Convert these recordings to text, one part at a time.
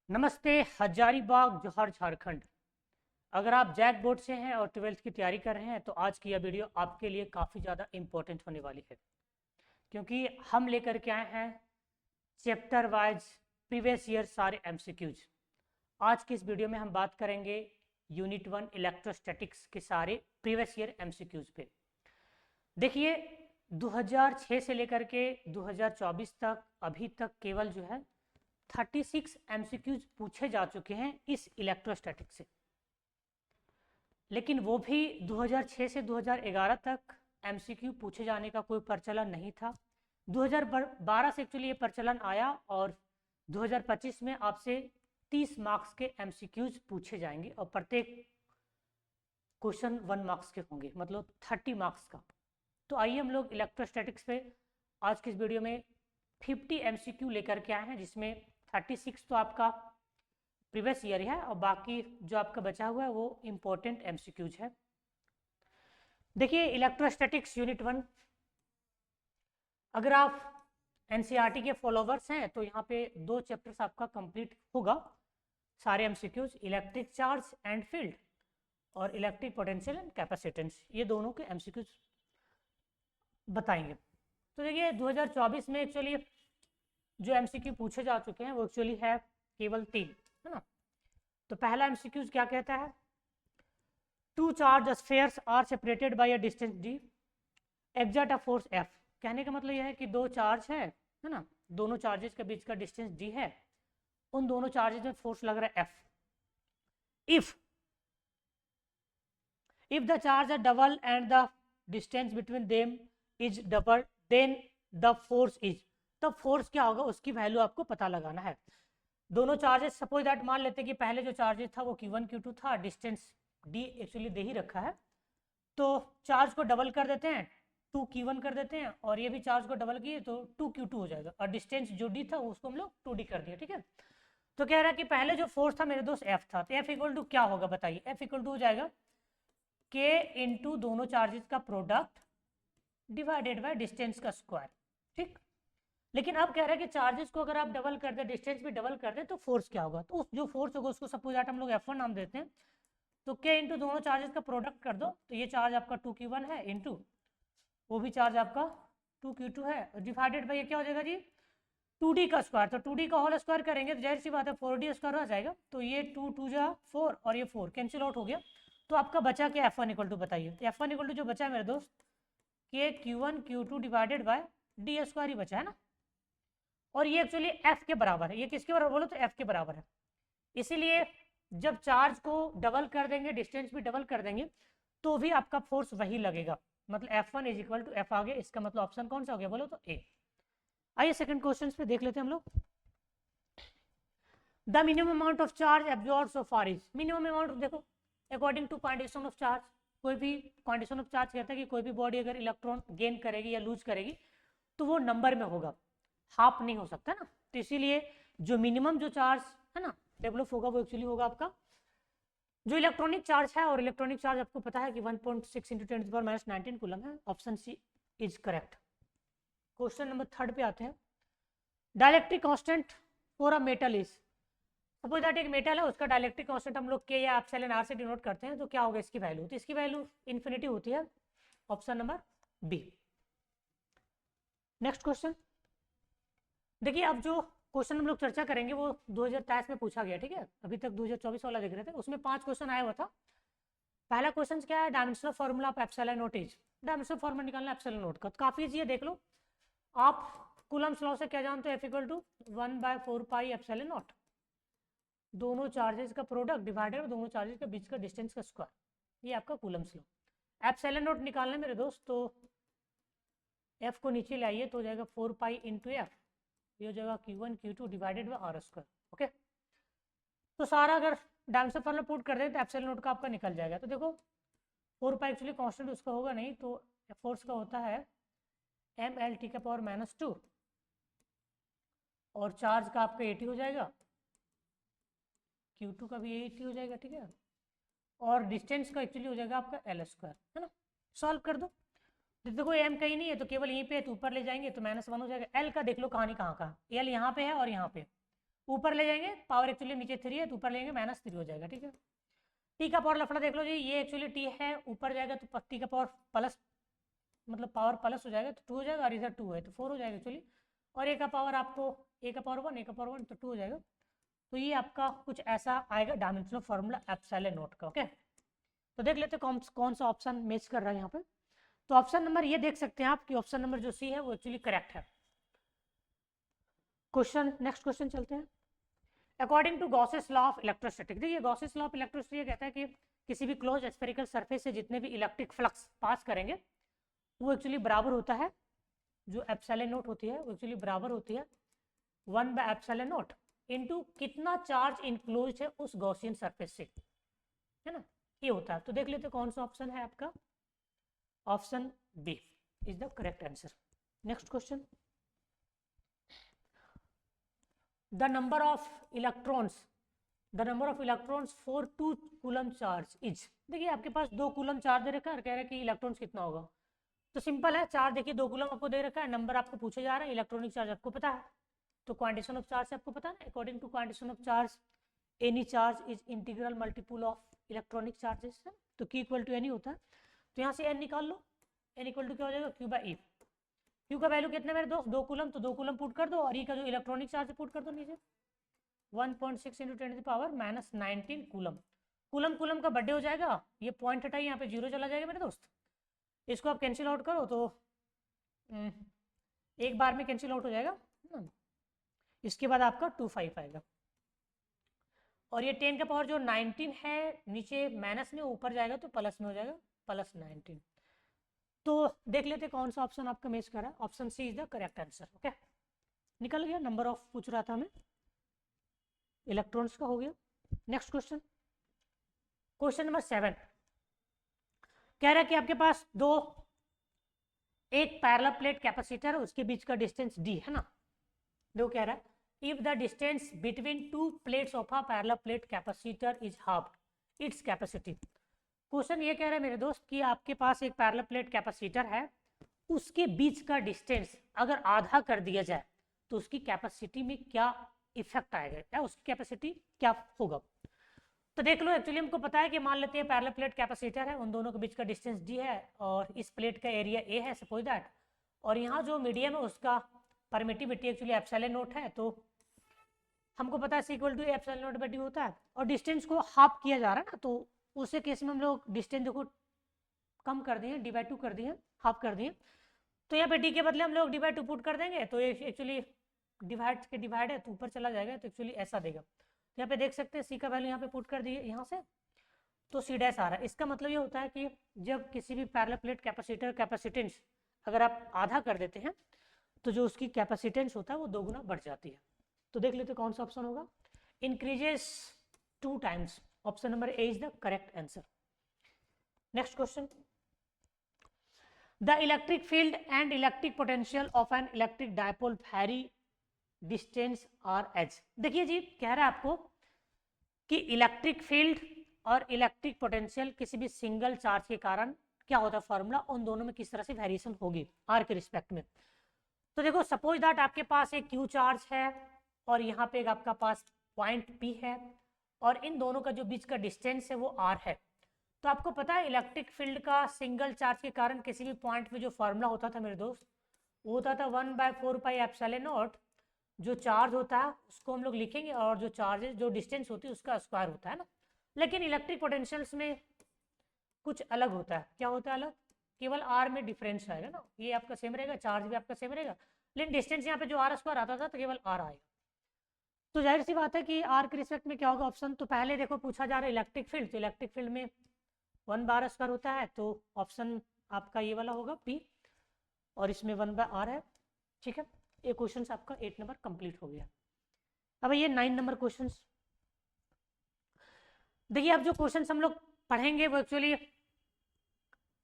नमस्ते। हजारीबाग जोहर झारखंड। अगर आप जैक बोर्ड से हैं और ट्वेल्थ की तैयारी कर रहे हैं तो आज की यह वीडियो आपके लिए काफ़ी ज़्यादा इम्पोर्टेंट होने वाली है, क्योंकि हम लेकर के आए हैं चैप्टर वाइज प्रीवियस ईयर सारे एमसीक्यूज। आज की इस वीडियो में हम बात करेंगे यूनिट 1 इलेक्ट्रोस्टैटिक्स के सारे प्रीवियस ईयर एमसीक्यूज पे। देखिए 2006 से लेकर के 2024 तक अभी तक केवल जो है 36 एमसीक्यूज पूछे जा चुके हैं इस इलेक्ट्रोस्टैटिक से, लेकिन वो भी 2006 से 2011 तक एमसीक्यू पूछे जाने का कोई प्रचलन नहीं था। 2012 से एक्चुअली ये प्रचलन आया और 2025 में आपसे 30 मार्क्स के एमसीक्यूज पूछे जाएंगे और प्रत्येक क्वेश्चन 1 मार्क्स के होंगे, मतलब 30 मार्क्स का। तो आइए हम लोग इलेक्ट्रोस्टैटिक्स पे आज की इस वीडियो में 50 एमसीक्यू लेकर के आए हैं, जिसमें 36 तो आपका प्रीवियस ईयर है और बाकी जो आपका बचा हुआ है वो इम्पोर्टेंट एमसीक्यूज है। देखिए इलेक्ट्रोस्टैटिक्स यूनिट 1, अगर आप एनसीईआरटी के फॉलोवर्स हैं तो यहाँ पे 2 चैप्टर्स आपका कंप्लीट होगा। सारे MCQs electric charge and field और इलेक्ट्रिक पोटेंशियल एंड कैपेसिटेंस, ये दोनों के एमसीक्यूज बताएंगे। तो देखिए 2024 में एक्चुअली जो एमसीक्यू पूछे जा चुके हैं वो एक्चुअली है केवल 3, है ना। तो पहला एमसीक्यूज क्या कहता है, two charge spheres are separated by a distance D exert a force F. कहने का मतलब यह है कि 2 चार्ज है ना, दोनों चार्जेस के बीच का डिस्टेंस डी है, उन दोनों चार्जेस में फोर्स लग रहा है F. If the charge are double and the distance between them is double then the force is, तब फोर्स क्या होगा उसकी वैल्यू आपको पता लगाना है। दोनों चार्जेस सपोज दैट मान लेते हैं कि पहले जो चार्जेस था वो Q1 Q2 था, डिस्टेंस D एक्चुअली दे ही रखा है, तो चार्ज को डबल कर देते हैं 2Q1 कर देते हैं और ये भी चार्ज को डबल किए तो 2Q2 हो जाएगा और डिस्टेंस जो D था उसको हम लोग 2D कर दिया, ठीक है। तो कह रहा है कि पहले जो फोर्स था मेरे दोस्त F था, तो F इक्वल टू क्या होगा बताइए, F इक्वल टू हो जाएगा K इंटू दोनों चार्जेस का प्रोडक्ट डिवाइडेड बाय डिस्टेंस का स्क्वायर, ठीक। लेकिन अब कह रहा है कि चार्जेस को अगर आप डबल कर दे, डिस्टेंस भी डबल कर दे, तो फोर्स क्या होगा, तो उस जो फोर्स होगा उसको सपोज दैट हम लोग F1 नाम देते हैं। तो K इंटू दोनों चार्जेस का प्रोडक्ट कर दो, तो ये चार्ज आपका 2Q1 है इंटू वो भी चार्ज आपका 2Q2 है, डिवाइडेड बाई ये क्या हो जाएगा जी 2D का स्क्वायर। तो 2D का होल स्क्वायर करेंगे तो जाहिर सी बात है 4D स्क्वायर हो जाएगा, तो ये 2 2 जा 4 और ये 4 कैंसिल आउट हो गया। तो आपका बचा क्या F1 इक्वल टू बताइए, तो F1 इक्वल टू जो बचा है मेरे दोस्त K Q1 Q2 divided by D square ही बचा है ना, और ये एक्चुअली F के बराबर है। ये किसके बराबर बोलो तो F के बराबर है। इसीलिए जब चार्ज को डबल कर देंगे, डिस्टेंस भी डबल कर देंगे, तो भी आपका फोर्स वही लगेगा, मतलब F1 is equal to F आ गया। इसका मतलब ऑप्शन कौन सा हो गया बोलो तो A। आइए सेकंड क्वेश्चन पे देख लेते हैं हम लोग। The minimum amount of charge absorb so far is, minimum amount देखो according to quantitation of charge, कोई भी क्वांटिटेशन ऑफ चार्ज कहता है कि कोई भी बॉडी अगर इलेक्ट्रॉन गेन करेगी या लूज करेगी तो वो नंबर में होगा, हाफ नहीं हो सकता ना। तो इसीलिए जो मिनिमम जो चार्ज है ना डेवलप होगा वो एक्चुअली होगा आपका जो इलेक्ट्रॉनिक चार्ज है, और इलेक्ट्रॉनिक चार्ज आपको पता है कि 1.6 इंटू 10⁻⁹ कूलम है। Option C is correct. Question number 3 पे आते हैं। Dielectric constant for a metal is, suppose that एक मेटल है उसका डाइलेक्ट्रिक कांस्टेंट हम लोग के या एप्सिलॉन आर से डिनोट करते हैं, तो क्या होगा इसकी वैल्यू, तो इसकी वैल्यू इन्फिनिटी होती है, option number B. Next question देखिए, अब जो क्वेश्चन हम लोग चर्चा करेंगे वो 2023 में पूछा गया, ठीक है। अभी तक 2024 वाला देख रहे थे, उसमें 5 क्वेश्चन आया हुआ था। पहला क्वेश्चन क्या है, dimensional formula of epsilon not is, dimensional formula निकालना एप्सिलॉन नॉट का, तो काफी इजी है, देख लो आप कूलम्स लॉ से क्या जानते हो, F equal to 1/4 pi epsilon naught, दोनों चार्जेस का प्रोडक्ट डिवाइडेड दोनों चार्जेस के बीच का डिस्टेंस का स्क्वायर, ये आपका कूलम्स लॉ। एप्सिलॉन नॉट निकालना है मेरे दोस्त, तो F को नीचे लाइए तो हो जाएगा 4 पाई इंटू F, ये हो जाएगा Q1 Q2 divided bye R square, okay. तो सारा अगर डायमेंशनल फॉर्मूला पुट कर दें तो एप्सिलॉन नॉट का आपका निकल जाएगा। तो देखो 4 पाई एक्चुअली कांस्टेंट उसका होगा नहीं, तो फोर्स का होता है mLT⁻⁻2 और चार्ज का आपका 80 हो जाएगा, Q2 का भी 80 हो जाएगा, ठीक है, और डिस्टेंस का एक्चुअली हो जाएगा आपका L स्क्वायर, है ना। सॉल्व कर दो, तो देखो m कहीं नहीं है तो केवल यहीं पे है, तो ऊपर ले जाएंगे तो -1 हो जाएगा। L का देख लो कहानी कहाँ का, L यहाँ पे है और यहाँ पे, ऊपर ले जाएंगे पावर एक्चुअली नीचे 3 है तो ऊपर लेंगे -3 हो जाएगा, ठीक है। टी का पावर लफड़ा देख लो जी, ये एक्चुअली टी है, ऊपर जाएगा तो टी का पावर प्लस, मतलब पावर प्लस हो जाएगा तो 2 हो जाएगा, और इधर 2 है तो 4 हो जाएगा एक्चुअली। और ए का पावर आपको ए का पावर 1, ए का पावर 1 तो 2 हो जाएगा। तो ये आपका कुछ ऐसा आएगा डायमेंशनल फॉर्मूला एप्सिलॉन नॉट का, ओके। तो देख लेते हैं कौन सा ऑप्शन मैच कर रहा है यहाँ पे। तो ऑप्शन नंबर ये देख सकते हैं आप कि ऑप्शन नंबर जो सी है वो एक्चुअली करेक्ट है। क्वेश्चन, नेक्स्ट क्वेश्चन चलते हैं। According to Gauss's law of electrostatic, देखिए गॉसेस लॉ ऑफ इलेक्ट्रोस्टैटिक कहता है कि किसी भी क्लोज स्फेरिकल सरफेस से जितने भी इलेक्ट्रिक फ्लक्स पास करेंगे वो एक्चुअली बराबर होता है, जो एप्सिलॉन नॉट होती है वो एक्चुअली बराबर होती है 1/एप्सिलॉन नॉट इनटू कितना चार्ज इनक्लोज है उस गॉसियन सरफेस से, है ना, ये होता है। तो देख लेते कौन सा ऑप्शन है आपका, option B is the correct answer. Next question, the number of electrons for 2 coulomb charge is, देखिए आपके पास 2 कूलम चार्ज दे रखा है, कह रहा है कि इलेक्ट्रॉन्स कितना होगा। तो सिंपल है, चार्ज देखिए 2 कूलम आपको दे रखा है, नंबर आपको पूछा जा रहा है, इलेक्ट्रॉनिक चार्ज आपको पता है, तो क्वांटिटेशन ऑफ चार्ज आपको पता है। According to quantitation of charge any charge is integral multiple of electronic charges, तो Q इक्वल टू एनी होता है। तो यहाँ से एन निकाल लो, एन इक्वल टू क्या हो जाएगा Q/E। Q का वैल्यू कितना मेरे दोस्त, 2 कूलम, तो 2 कूलम पुट कर दो, और E का जो इलेक्ट्रॉनिक चार्ज पुट कर दो नीचे, 1.6 × 10⁻⁻19 कूलम। कूलम का बर्थडे हो जाएगा, ये पॉइंट हटाइए, यहाँ पे 0 चला जाएगा मेरे दोस्त, इसको आप कैंसिल आउट करो तो एक बार में कैंसिल आउट हो जाएगा ना। इसके बाद आपका 25 आएगा, और ये 10 का पावर जो 19 है नीचे माइनस में, ऊपर जाएगा तो प्लस में हो जाएगा, +19। तो देख लेते कौन सा ऑप्शन आपका मैच कर रहा है, option C is the correct answer, okay. निकल गया, नंबर ऑफ पूछ रहा था हमें, इलेक्ट्रॉन्स का हो गया। नेक्स्ट क्वेश्चन, क्वेश्चन नंबर 7 कह रहा है कि आपके पास एक पैरेलल प्लेट कैपेसिटर है, उसके बीच का डिस्टेंस d है ना। देखो कह रहा है if the distance between 2 plates of a parallel plate capacitor is halved its capacity। Question ये कह रहा है मेरे दोस्त कि आपके पास एक पैरेलल प्लेट कैपेसिटर है, उसके बीच का डिस्टेंस अगर आधा कर दिया जाए तो उसकी कैपेसिटी में क्या इफेक्ट आएगा, या उसकी कैपेसिटी क्या होगा। तो देख लो, एक्चुअली हमको पता है कि मान लेते हैं पैरेलल प्लेट कैपेसिटर है, उन दोनों के बीच का डिस्टेंस d है, और इस प्लेट का एरिया a है सपोज दैट, और यहाँ जो मीडियम है उसका परमिटिविटी एक्चुअली एप्सिलॉन नॉट है, तो हमको पता है C = ε/d होता है, और डिस्टेंस को हाफ किया जा रहा है ना, तो उस केस में हम लोग डिस्टेंस देखो कम कर दिए, d/2 कर दिए, हाफ कर दिए, तो यहाँ पे d के बदले हम लोग d/2 पुट कर देंगे, तो ये एक्चुअली डिवाइड है तो ऊपर चला जाएगा, तो एक्चुअली ऐसा देगा। तो यहाँ पे देख सकते हैं C का वैल्यू यहाँ पे पुट कर दिए यहाँ से, तो C' आ रहा है। इसका मतलब ये होता है कि जब किसी भी पैरेलल प्लेट कैपेसिटर कैपेसिटेंस अगर आप आधा कर देते हैं तो जो उसकी कैपेसिटेंस होता है वो 2 गुना बढ़ जाती है। तो देख लेते कौन सा ऑप्शन होगा, increases 2 times, option number A is the correct answer. Next question, the electric field and electric potential of N electric dipole very distance R H. देखिए जी कह रहा है आपको कि इलेक्ट्रिक फील्ड और इलेक्ट्रिक पोटेंशियल किसी भी सिंगल चार्ज के कारण क्या होता है फॉर्मूला, उन दोनों में किस तरह से वेरिएशन होगी आर के रिस्पेक्ट में। तो देखो सपोज दैट आपके पास एक क्यू चार्ज है और यहाँ पे एक आपका पास पॉइंट P है, और इन दोनों का जो बीच का डिस्टेंस है वो R है। तो आपको पता है इलेक्ट्रिक फील्ड का सिंगल चार्ज के कारण किसी भी पॉइंट पे जो फॉर्मूला होता था मेरे दोस्त, वो होता था 1/4πε0, जो चार्ज होता है उसको हम लोग लिखेंगे, और जो चार्जेस जो डिस्टेंस होती है उसका स्क्वायर होता है ना। लेकिन इलेक्ट्रिक पोटेंशियल्स में कुछ अलग होता है, क्या होता है अलग, केवल R में डिफरेंस आएगा ना, ये आपका सेम रहेगा, चार्ज भी आपका सेम रहेगा, लेकिन डिस्टेंस यहाँ पे जो R² आता था तो केवल R आएगा। तो जाहिर सी बात है कि R के रिस्पेक्ट में क्या होगा ऑप्शन, तो पहले देखो पूछा जा रहा है इलेक्ट्रिक फील्ड, तो इलेक्ट्रिक फील्ड में 1/r² होता है, तो ऑप्शन आपका ये वाला होगा P, और इसमें 1/r है, ठीक है। ये क्वेश्चन आपका 8 नंबर कंप्लीट हो गया। अब ये 9 नंबर क्वेश्चन देखिए, अब जो क्वेश्चन हम लोग पढ़ेंगे वो एक्चुअली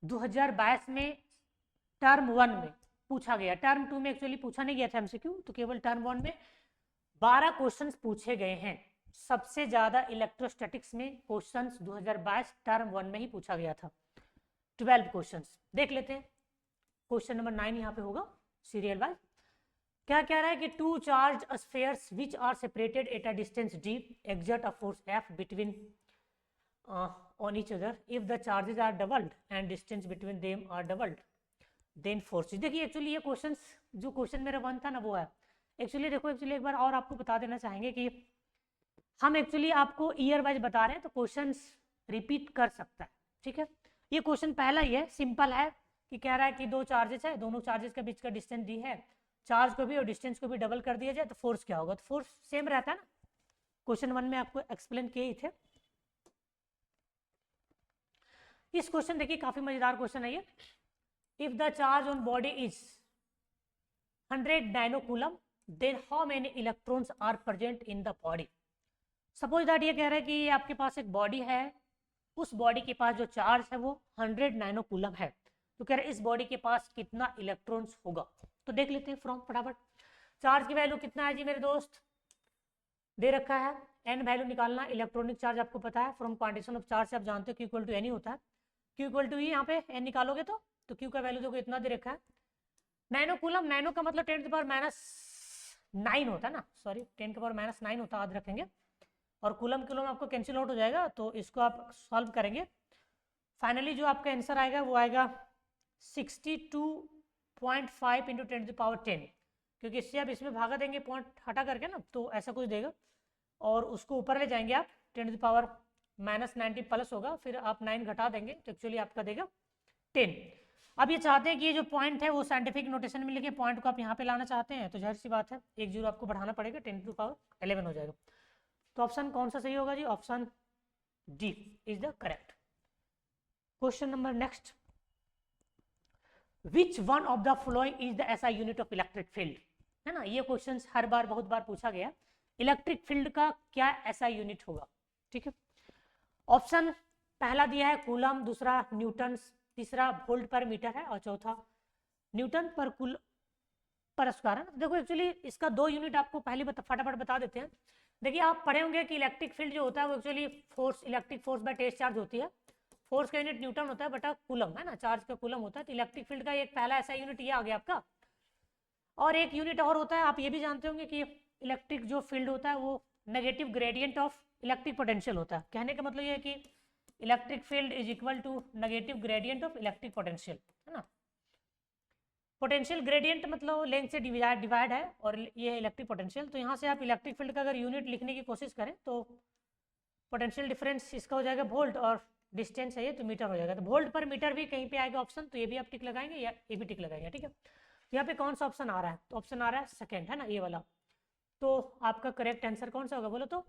2022 में टर्म 1 में पूछा गया, टर्म 2 में एक्चुअली पूछा नहीं गया था MCQ, तो केवल टर्म 1 में 12 क्वेश्चंस पूछे गए हैं। सबसे ज्यादा इलेक्ट्रोस्टैटिक्स में क्वेश्चंस 2022 टर्म 1 में ही पूछा गया था, 12 क्वेश्चंस। देख लेते हैं, क्वेश्चन नंबर 9 यहाँ पे होगा सीरियल वाइज। क्या कह रहा है कि two charge spheres which are separated at a distance d exert a force F between on each other. If the charges are doubled and distance between them are doubled, then forces. देखिए actually ये questions जो question मेरा one था ना वो है actually. देखो actually एक बार और आपको बता देना चाहेंगे कि हम एक्चुअली आपको ईयर वाइज बता रहे हैं तो क्वेश्चंस रिपीट कर सकता है, ठीक है। ये क्वेश्चन पहला ही है, सिंपल है कि कह रहा है कि दो चार्जेस है, दोनों चार्जेस के बीच का डिस्टेंस दी है, चार्ज को भी और डिस्टेंस को भी डबल कर दिया जाए तो फोर्स क्या होगा। तो फोर्स सेम रहता है ना, क्वेश्चन वन में आपको एक्सप्लेन किए ही थे। इस क्वेश्चन देखिए काफी मजेदार क्वेश्चन है ये। If the charge on body is 100 nanocoulomb then how many electrons are present in the body. Suppose that ये कह रहा है कि आपके पास एक बॉडी है, उस बॉडी के पास जो चार्ज है वो 100 नाइनोकूलम है, तो कह रहे हैं इस बॉडी के पास कितना इलेक्ट्रॉन्स होगा। तो देख लेते हैं फ्रॉम फटाफट। चार्ज की वैल्यू कितना है जी मेरे दोस्त, दे रखा है, एन वैल्यू निकालना। इलेक्ट्रॉनिक चार्ज आपको पता है, फ्रॉम क्वांटिटेशन ऑफ चार्ज से आप जानते हो Q इक्वल टू एन ही होता है। Q इक्वल टू यहाँ पे एन निकालोगे तो Q का वैल्यू देखो इतना दे रखा है। नैनोकूलम, नैनो का मतलब 10⁻⁹ होता है ना, सॉरी 10⁻⁹ होता है, याद रखेंगे। और कूलम कूलम आपको कैंसिल आउट हो जाएगा, तो इसको आप सॉल्व करेंगे। फाइनली जो आपका आंसर आएगा वो आएगा 62.5 × 10⁻⁻, क्योंकि इससे आप इसमें भागा देंगे पॉइंट हटा करके ना, तो ऐसा कुछ देगा। और उसको ऊपर ले जाएंगे आप 10⁻⁻90 प्लस होगा, फिर आप 9 घटा देंगे तो एक्चुअली आपका देगा 10। अब ये चाहते हैं कि ये जो पॉइंट है वो साइंटिफिक नोटेशन में लिखे, पॉइंट को आप यहाँ पे लाना चाहते हैं, तो जाहिर सी बात है एक जीरो आपको बढ़ाना पड़ेगा, 10⁻11 हो जाएगा। तो ऑप्शन कौन सा सही होगा जी, option D is the correct. Question number next, which one of the following is the SI unit of electric field, है ना। ये क्वेश्चन हर बार बहुत बार पूछा गया, इलेक्ट्रिक फील्ड का क्या एसआई यूनिट होगा, ठीक है। ऑप्शन पहला दिया है कूलम, दूसरा न्यूटन, तीसरा वोल्ट पर मीटर है और चौथा न्यूटन पर कुल पर स्क्वायर है। देखो एक्चुअली इसका दो यूनिट आपको पहले फटाफट बता देते हैं। देखिए आप पढ़े होंगे कि इलेक्ट्रिक फील्ड जो होता है वो actually force, electric force by test charge होती है। फोर्स का यूनिट न्यूटन होता है बटा कूलम, है ना, चार्ज का कूलम होता है। तो इलेक्ट्रिक फील्ड का एक पहला ऐसा यूनिट ये आ गया आपका। और एक यूनिट और होता है, आप ये भी जानते होंगे कि इलेक्ट्रिक जो फील्ड होता है वो negative gradient of electric potential होता है। कहने का मतलब ये है कि electric field is equal to negative gradient of electric potential, है ना। पोटेंशियल ग्रेडियंट मतलब लेंथ से डिवाइड है और ये है इलेक्ट्रिक पोटेंशियल। तो यहाँ से आप इलेक्ट्रिक फील्ड का अगर यूनिट लिखने की कोशिश करें तो पोटेंशियल डिफरेंस इसका हो जाएगा वोल्ट और डिस्टेंस है ये तो मीटर हो जाएगा। तो वोल्ट पर मीटर भी कहीं पे आएगा ऑप्शन, तो ये भी आप टिक लगाएंगे या ये भी टिक लगाएंगे, ठीक है। तो यहाँ पे कौन सा ऑप्शन आ रहा है, तो ऑप्शन आ रहा है सेकेंड, है ना, ये वाला। तो आपका करेक्ट आंसर कौन सा होगा बोलो तो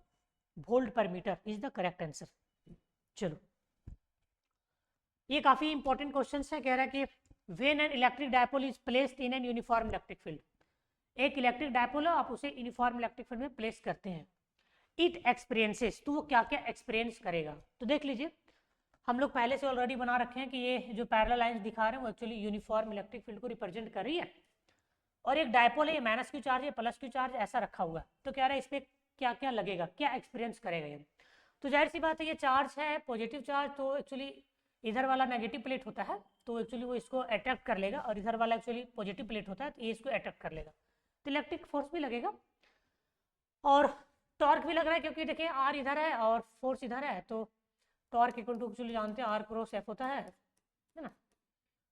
volt per metre is the correct answer. चलो ये काफी इंपॉर्टेंट क्वेश्चन है। कह रहा है कि when an electric dipole is placed in an uniform electric field, एक इलेक्ट्रिक डायपोल है आप उसे यूनिफॉर्म इलेक्ट्रिक फील्ड में प्लेस करते हैं, इट एक्सपीरियंसेस, तो वो क्या क्या एक्सपीरियंस करेगा। तो देख लीजिए हम लोग पहले से ऑलरेडी बना रखे हैं कि ये जो पैरेलल लाइंस दिखा रहे हैं वो एक्चुअली यूनिफॉर्म इलेक्ट्रिक फील्ड को रिप्रेजेंट कर रही है। और एक डायपोल है, ये माइनस क्यू चार्ज है, प्लस क्यू चार्ज ऐसा रखा हुआ है। तो कह रहा है इस पर क्या क्या लगेगा, क्या एक्सपीरियंस करेगा ये। तो जाहिर सी बात है ये चार्ज है पॉजिटिव चार्ज, तो एक्चुअली इधर वाला नेगेटिव प्लेट होता है तो एक्चुअली वो इसको अट्रैक्ट कर लेगा, और इधर वाला एक्चुअली पॉजिटिव प्लेट होता है तो ये इसको अट्रैक्ट कर लेगा। तो इलेक्ट्रिक फोर्स भी लगेगा और टॉर्क भी लग रहा है, क्योंकि देखिए आर इधर है और फोर्स इधर है, तो टॉर्क इक्वल टू एक्चुअली जानते हैं आर क्रॉस एफ होता है ना।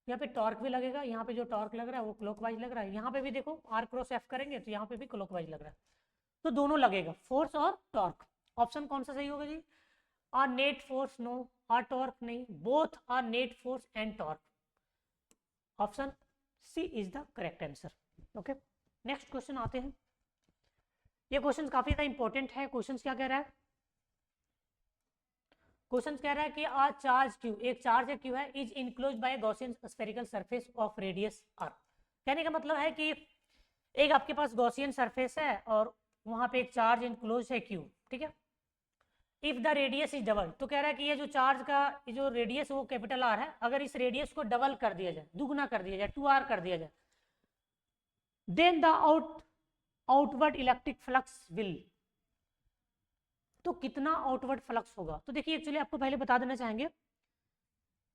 यहाँ पे टॉर्क भी लगेगा, यहाँ पे जो टॉर्क लग रहा है वो क्लॉकवाइज लग रहा है, यहाँ पे भी देखो आर क्रॉस एफ करेंगे तो यहाँ पे भी क्लॉकवाइज लग रहा है। तो दोनों लगेगा, फोर्स और टॉर्क। ऑप्शन कौन सा सही होगा जी, are net force no, are torque नहीं, both are net force and torque. Option C is the correct answer. Okay next question आते हैं। ये क्वेश्चन काफी ज्यादा इंपॉर्टेंट है। क्वेश्चन क्या कह रहा है, क्वेश्चन कह रहा है कि आ चार्ज क्यू, एक चार्ज है क्यू है, is enclose by Gaussian spherical surface of radius R. कहने का मतलब है कि एक आपके पास गॉसियन सरफेस है और वहां पे एक चार्ज इनक्लोज है क्यू, ठीक है। If the radius is double, तो कह रहा है कि ये जो चार्ज का जो रेडियस वो कैपिटल आर है, अगर इस रेडियस को डबल कर दिया जाए, दुगना कर दिया जाए, 2r कर दिया जाए, then the outward electric flux will, तो कितना आउटवर्ड फ्लक्स होगा। तो देखिए एक्चुअली आपको पहले बता देना चाहेंगे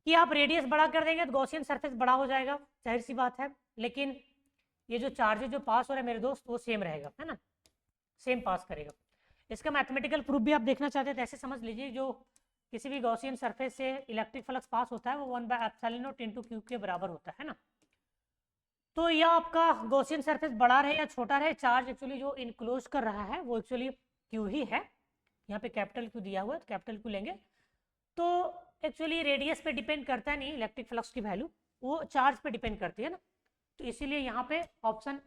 कि आप रेडियस बड़ा कर देंगे तो गॉसियन सरफेस बड़ा हो जाएगा, जाहिर सी बात है। लेकिन ये जो चार्जेस जो पास हो रहा है मेरे दोस्त वो सेम रहेगा, है ना, सेम पास करेगा। इसका मैथमेटिकल प्रूफ भी आप देखना चाहते हैं तो ऐसे समझ लीजिए, जो किसी भी गॉसियन सरफेस से इलेक्ट्रिक फ्लक्स पास होता है वो 1/ε0 × Q के बराबर होता है ना। तो यह आपका गॉसियन सरफेस बड़ा रहे या छोटा रहे, चार्ज एक्चुअली जो इनक्लोज कर रहा है वो एक्चुअली Q ही है। यहाँ पे कैपिटल Q दिया हुआ है तो कैपिटल Q लेंगे। तो एक्चुअली रेडियस पे डिपेंड करता नहीं इलेक्ट्रिक फ्लक्स की वैल्यू, वो चार्ज पे डिपेंड करती है ना। तो इसीलिए यहाँ पे ऑप्शन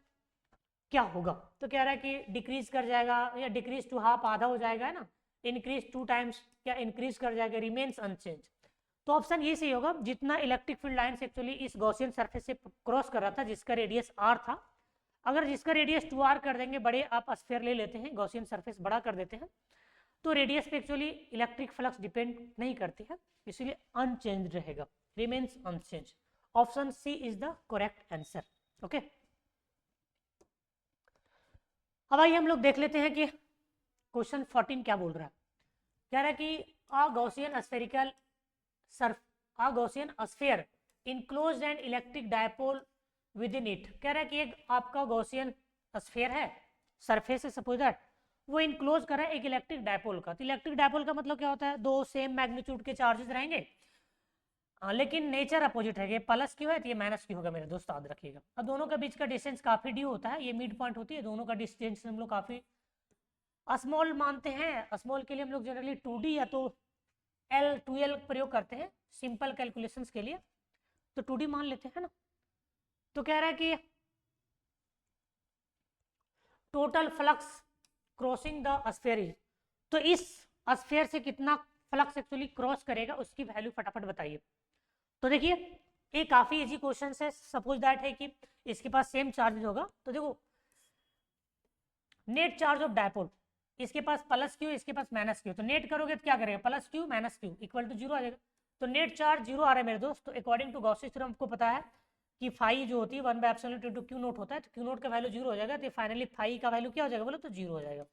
क्या होगा, तो कह रहा है कि डिक्रीज कर जाएगा या डिक्रीज टू हाफ आधा हो जाएगा, है ना, इंक्रीज 2 टाइम्स या इंक्रीज कर जाएगा, रिमेन्स अनचेंज। तो ऑप्शन ये सही होगा, जितना इलेक्ट्रिक फील्ड लाइंस एक्चुअली इस गॉसियन सरफेस से क्रॉस कर रहा था जिसका रेडियस r था, अगर जिसका रेडियस 2r कर देंगे, बड़े आप स्फीयर ले लेते हैं, गॉसियन सरफेस बड़ा कर देते हैं, तो रेडियस पे एक्चुअली इलेक्ट्रिक फ्लक्स डिपेंड नहीं करती है, इसीलिए अनचेंज रहेगा, remains unchange. Option C is the correct answer. Okay, अब आइए हम लोग देख लेते हैं कि क्वेश्चन 14 क्या बोल रहा है। कह रहा है कि a Gaussian spherical a Gaussian sphere enclosed an electric dipole within it। कह रहा है कि एक आपका गॉसियन स्फीयर है, सरफेस है सपोज दैट, वो इनक्लोज कर रहा है एक इलेक्ट्रिक डायपोल का। तो इलेक्ट्रिक डायपोल का मतलब क्या होता है, दो सेम मैग्नीट्यूड के चार्जेस रहेंगे, लेकिन नेचर अपोजिट है, ये प्लस क्यू है तो ये माइनस क्यू होगा मेरे दोस्त, याद रखिएगा। अब दोनों के बीच का डिस्टेंस काफी ड्यू होता है, ये मिड पॉइंट होती है, दोनों का डिस्टेंस हम लोग काफी स्मॉल मानते हैं। स्मॉल के लिए हम लोग जनरली 2D या तो L2L प्रयोग करते हैं सिंपल कैलकुलेशंस के लिए, तो 2D मान लेते हैं ना। तो कह रहा है कि total flux crossing the sphere is, तो इस स्फीयर से कितना फ्लक्स एक्चुअली क्रॉस करेगा उसकी वैल्यू फटाफट बताइए। तो देखिए ये काफी इजी क्वेश्चन है, सपोज दैट है कि इसके पास सेम चार्ज होगा, तो देखो नेट चार्ज ऑफ डायपोल, इसके पास प्लस क्यू, इसके पास माइनस क्यू, तो नेट करोगे तो क्या करेगा, plus Q minus Q equal to 0 आ जाएगा। तो नेट चार्ज 0 आ रहा है मेरे दोस्त, तो अकॉर्डिंग टू गॉसियन थ्योरम आपको पता है कि फाई जो होती है 1/ε × Q0 होता है, तो Q0 का वैल्यू 0 हो जाएगा, तो फाइनली फाई का वैल्यू क्या हो जाएगा बोलो, तो 0 हो जाएगा।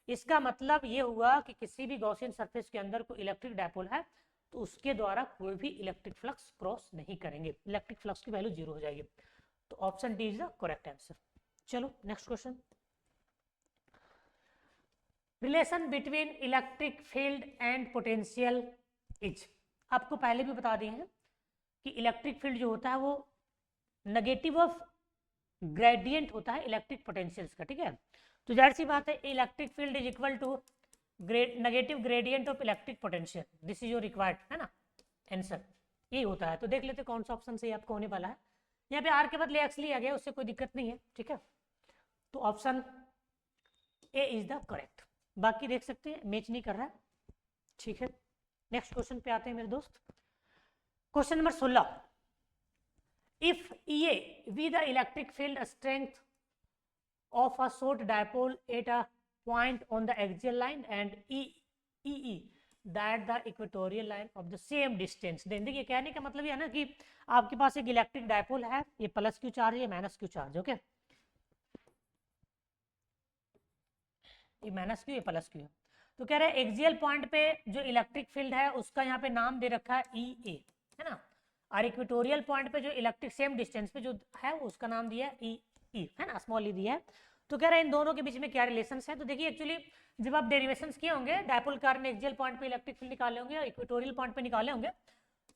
इसका मतलब ये हुआ कि किसी भी गॉसियन सरफेस के अंदर कोई इलेक्ट्रिक डायपोल है तो उसके द्वारा कोई भी इलेक्ट्रिक फ्लक्स क्रॉस नहीं करेंगे, इलेक्ट्रिक फ्लक्स की वैल्यू 0 हो जाएगी। तो option D is the correct answer. चलो next question, relation between electric field and potential is. आपको पहले भी बता दिए हैं कि इलेक्ट्रिक फील्ड जो होता है वो नेगेटिव ऑफ ग्रेडियंट होता है इलेक्ट्रिक पोटेंशियल्स का, ठीक है। तो जाहिर सी बात है electric field is equal to negative gradient of electric potential, this is your required, है ना, आंसर यही होता है। तो देख लेते कौन सा ऑप्शन सही आपको होने वाला है। यहाँ पे आर के बदले एक्स लिया गया, उससे कोई दिक्कत नहीं है, ठीक है। तो option A is the correct, बाकी देख सकते हैं मैच नहीं कर रहा है, ठीक है। नेक्स्ट क्वेश्चन पे आते हैं मेरे दोस्त, question number 16, if EA with the electric field strength of a short dipole at a point on the axial line and EE that the equatorial line of the same distance। देखिए कहने का मतलब ये है ना कि आपके पास एक इलेक्ट्रिक डायपोल है, ये प्लस क्यू चार्ज है, माइनस क्यू चार्ज, ओके, ये माइनस क्यू, ये प्लस क्यू है। तो कह रहे हैं एक्सियल पॉइंट पे जो इलेक्ट्रिक फील्ड है उसका यहाँ पे नाम दे रखा है EA, है ना, और इक्वेटोरियल पॉइंट पे जो इलेक्ट्रिक सेम डिस्टेंस पे जो है उसका नाम दिया है EE, है ना, स्मॉल ई दिया है। तो कह रहे हैं इन दोनों के बीच में क्या रिलेशन है। तो देखिए एक्चुअली जब आप डेरिवेशंस किए होंगे, डायपोल कार ने एक्सियल पॉइंट पे इलेक्ट्रिक फील्ड निकाले होंगे और इक्वेटोरियल पॉइंट पे निकाले होंगे,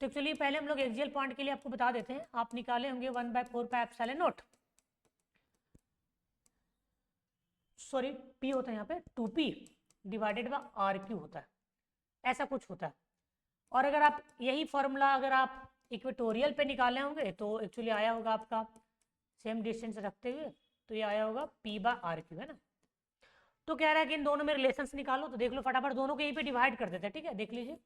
तो एक्चुअली पहले हम लोग एक्सियल पॉइंट के लिए आपको बता देते हैं, आप निकाले होंगे 1/4πε0, सॉरी P होता है यहाँ पे 2P डिवाइडेड बाय RQ होता है, ऐसा कुछ होता है। और अगर आप यही फॉर्मूला अगर आप इक्वेटोरियल पे निकाले होंगे तो एक्चुअली आया होगा आपका सेम डिस्टेंस रखते हुए, तो ये आया होगा P/RQ, है ना। तो कह रहा है कि इन दोनों में रिलेशंस निकालो, तो देख लो फटाफट, दोनों को यहीं पे डिवाइड कर देते हैं, ठीक है। देख लीजिए